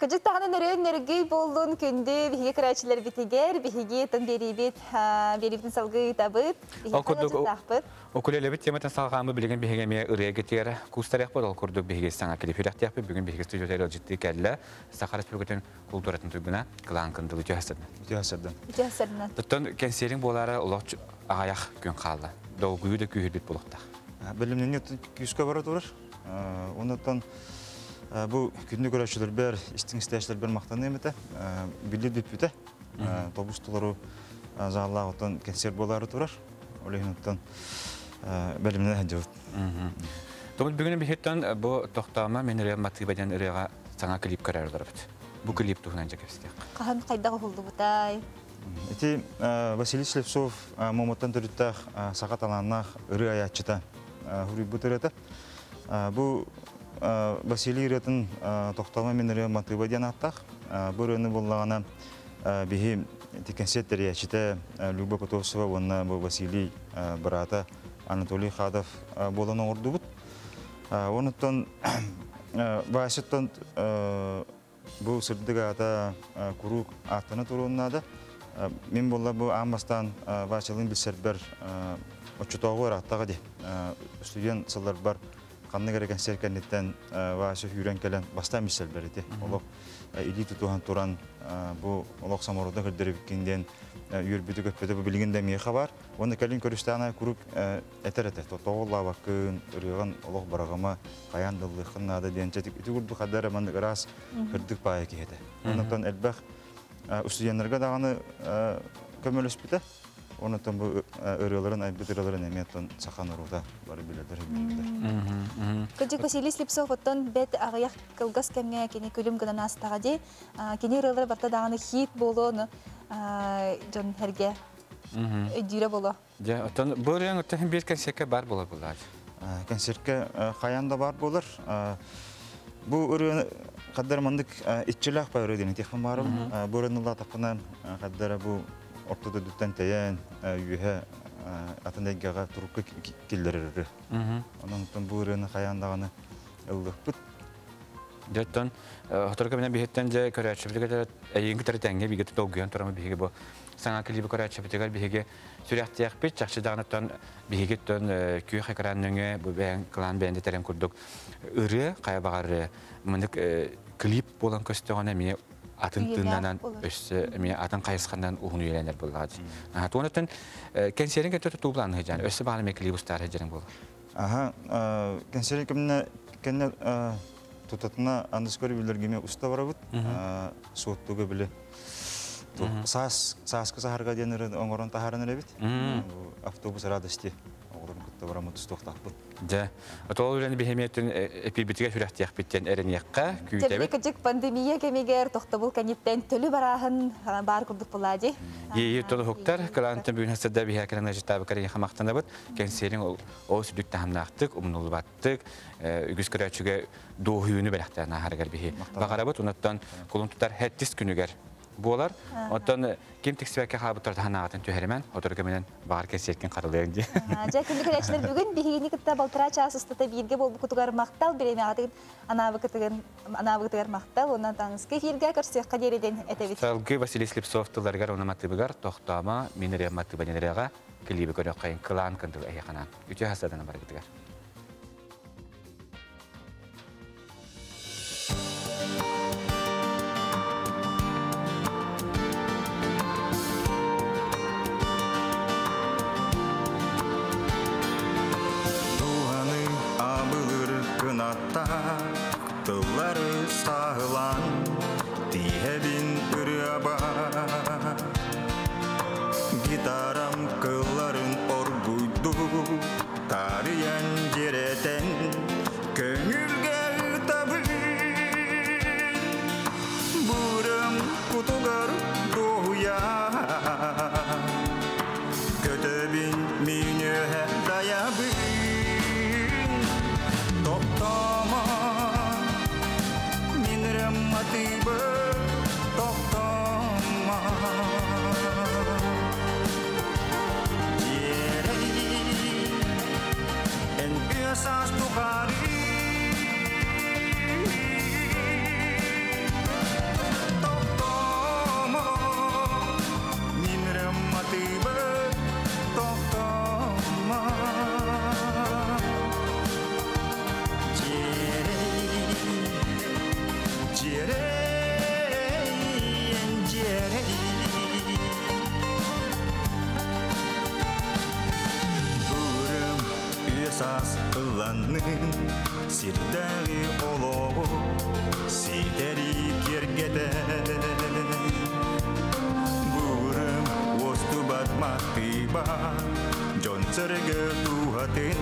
Кыжык тағынан өрен-өргей болуын күнді бігі кірәчілер бітігер, бігі тын беребетін салғы табыт, бігі қанажы тақпыт. Укулелебит тематын салғамы білген бігеме ұрия кетігер кустаряқ bod, ол күрдік бігі саңа келеферяқ тияқпы, бүгін бігі студиотайры житті кәлі Сахар Республикатын культуратын түбіна қылан қындылы жүйәсірді. Тұттан кәнсерің болары ұлық ағаяқ күн қалды. Доғүйі да күйірбет болықтақ. Білімнен күске бары тұрыр. Онықтан бұл күнді көрәшілер бәр, істің-істәшілер бәр мақтаны еметі. Білдер бітпіті. Тобыстылары жағалағы оттан кәнсер болары тұрар. Олеген оттан бәлімнен әді өт. Тобыл бүгінен бігеттен бұл тоқтама мен үреген матыбаден үреға саңа клип көрәрілер біт. Бұл клип тұғынан жәкепістек. Қаған қайдағы қолды бұтай? Эти Василий Слепцов моматтан төріттақ сағат аланнақ үрі аятчыта хүрі бұтыр еті. Бұл Василий Ретин тоқтама мен үрі матыбаден аттақ. Бұл үріні болағына бігі концерттер яшите Люба Котовцева, онна бұл Василий брата Анатолий Хадов боланы орды бұд. Оныттан Васиттан бұл сырдығы ата күрік аттаны тұруынады. Мен болла бұл амастан Василин білсербер отчетауғы ұраттағы де. Студент сылдар бар қанны кереген серкенеттен Васил үйрен келен бастан білсербер ете. Олық иди тұтуған тұран бұл олық самаруда көрдері біккенден үйірбіді көппеді бұл білгенде мейқа бар. Оны кәлін көрістіғана күрік әтер-әтер. Тоғылла бақын, үріған олық барағыма қаяндылықын ады дейінше. Үті күрді қадары маңдық рас көрдік бая кейді. Онықтан әлбәқ студенттарға дағаны көмеліс біті. Онықтан бұл өрелерін, айбет өрелерін әметтен сақан ұруда бары біледір. Көдік Василий Слепцов оттан бәт ағаяқ қылғас кәмге кені көлім ғынан астаға де. Кені өрелер барта дағаны хит болуыны жон әрге өйдері болу. Бұл ең өттен бір концертке бар болар бұлар? Концертке қаянда бар болар. Бу үрүн каддармандык итчилак пайры дени технон барып. Бу үрүнла тапканан каддара бу ортодо дуттан таян үйе атындагыга турукка килдерер. Онун бу үрүн каяндаганы ылдыкпыт. Жаттан хоторга менен бихеттен же көрөчүлүгө эйинги тертеңге бигет толгуян турама биге бу саңа клиби көрөчүлүгө биге сүрәттәк бит жакшы дагынаттан бигеттен күй хакаранныгы бу бен клан бенде терем курдук ыры кайбагары мындык клип болан көстөгөнө мен атын тыннан өссө мен атын кайсыкандан угуну үйренер булат. Тонотон кенсеринге тутулан хажан өссө баалы мен клип устар хажан бол. Кенсерин кемне тутатына андыскөр билергеме уста барабыт. Соттуга биле. Сас кызарга денер оңорон тахарын элебит. Автобус радости огорун кытта барамыт стоктаппыт. Да. Атол үлени бихеметтен эпибитиге хүрәхтияк биттен эренекка күйтебит. Тебекежик пандемия кемегер тохтобул каниттен төлү бараһын бар курдук булади. Ии толы хоктар калантын бүгүн хасада бихе керен житабы керен хамактанабыт. Кенсерин о сүдүк тахамнактык, умнулбаттык, үгүс көрөчүгө доохүйүнү белектен харгар бихи. Багарабыт унаттан колунтуттар хеттис күнүгер. Болар, оттан кем тексбекке хабыттар таһанаатын төһәремен, оторга менен багар кесеткен карылыгын ди. Жа күндүк бүгүн бихини кытта балтыра часыстыта бирге болбу кутугар мактал беремегатыгын анабыгытыгар мактал, онан таңызгы эфирге көрсөк кадереден этебит. Салгы Василий Слепцов тыларгар онаматыбыгар тохтама минере матыбанерага клиби көрөк кайын клан кындыл эйханан. Үтө хасадан бар битигер. Тыллары сағылан тиебин үріаба гитарам кылларын оргуйду тарыян жеретен көңүлге табын бурам кутугар доуя көтөбин минөһе даябын токтома Матыбы тоқтама Ерей En piensas tu Тоқтама Минрем матыбы тоқтама Сас ыланның сирдәги олоо ситери кергете Бурым осту батматыба жон сыргы тухатын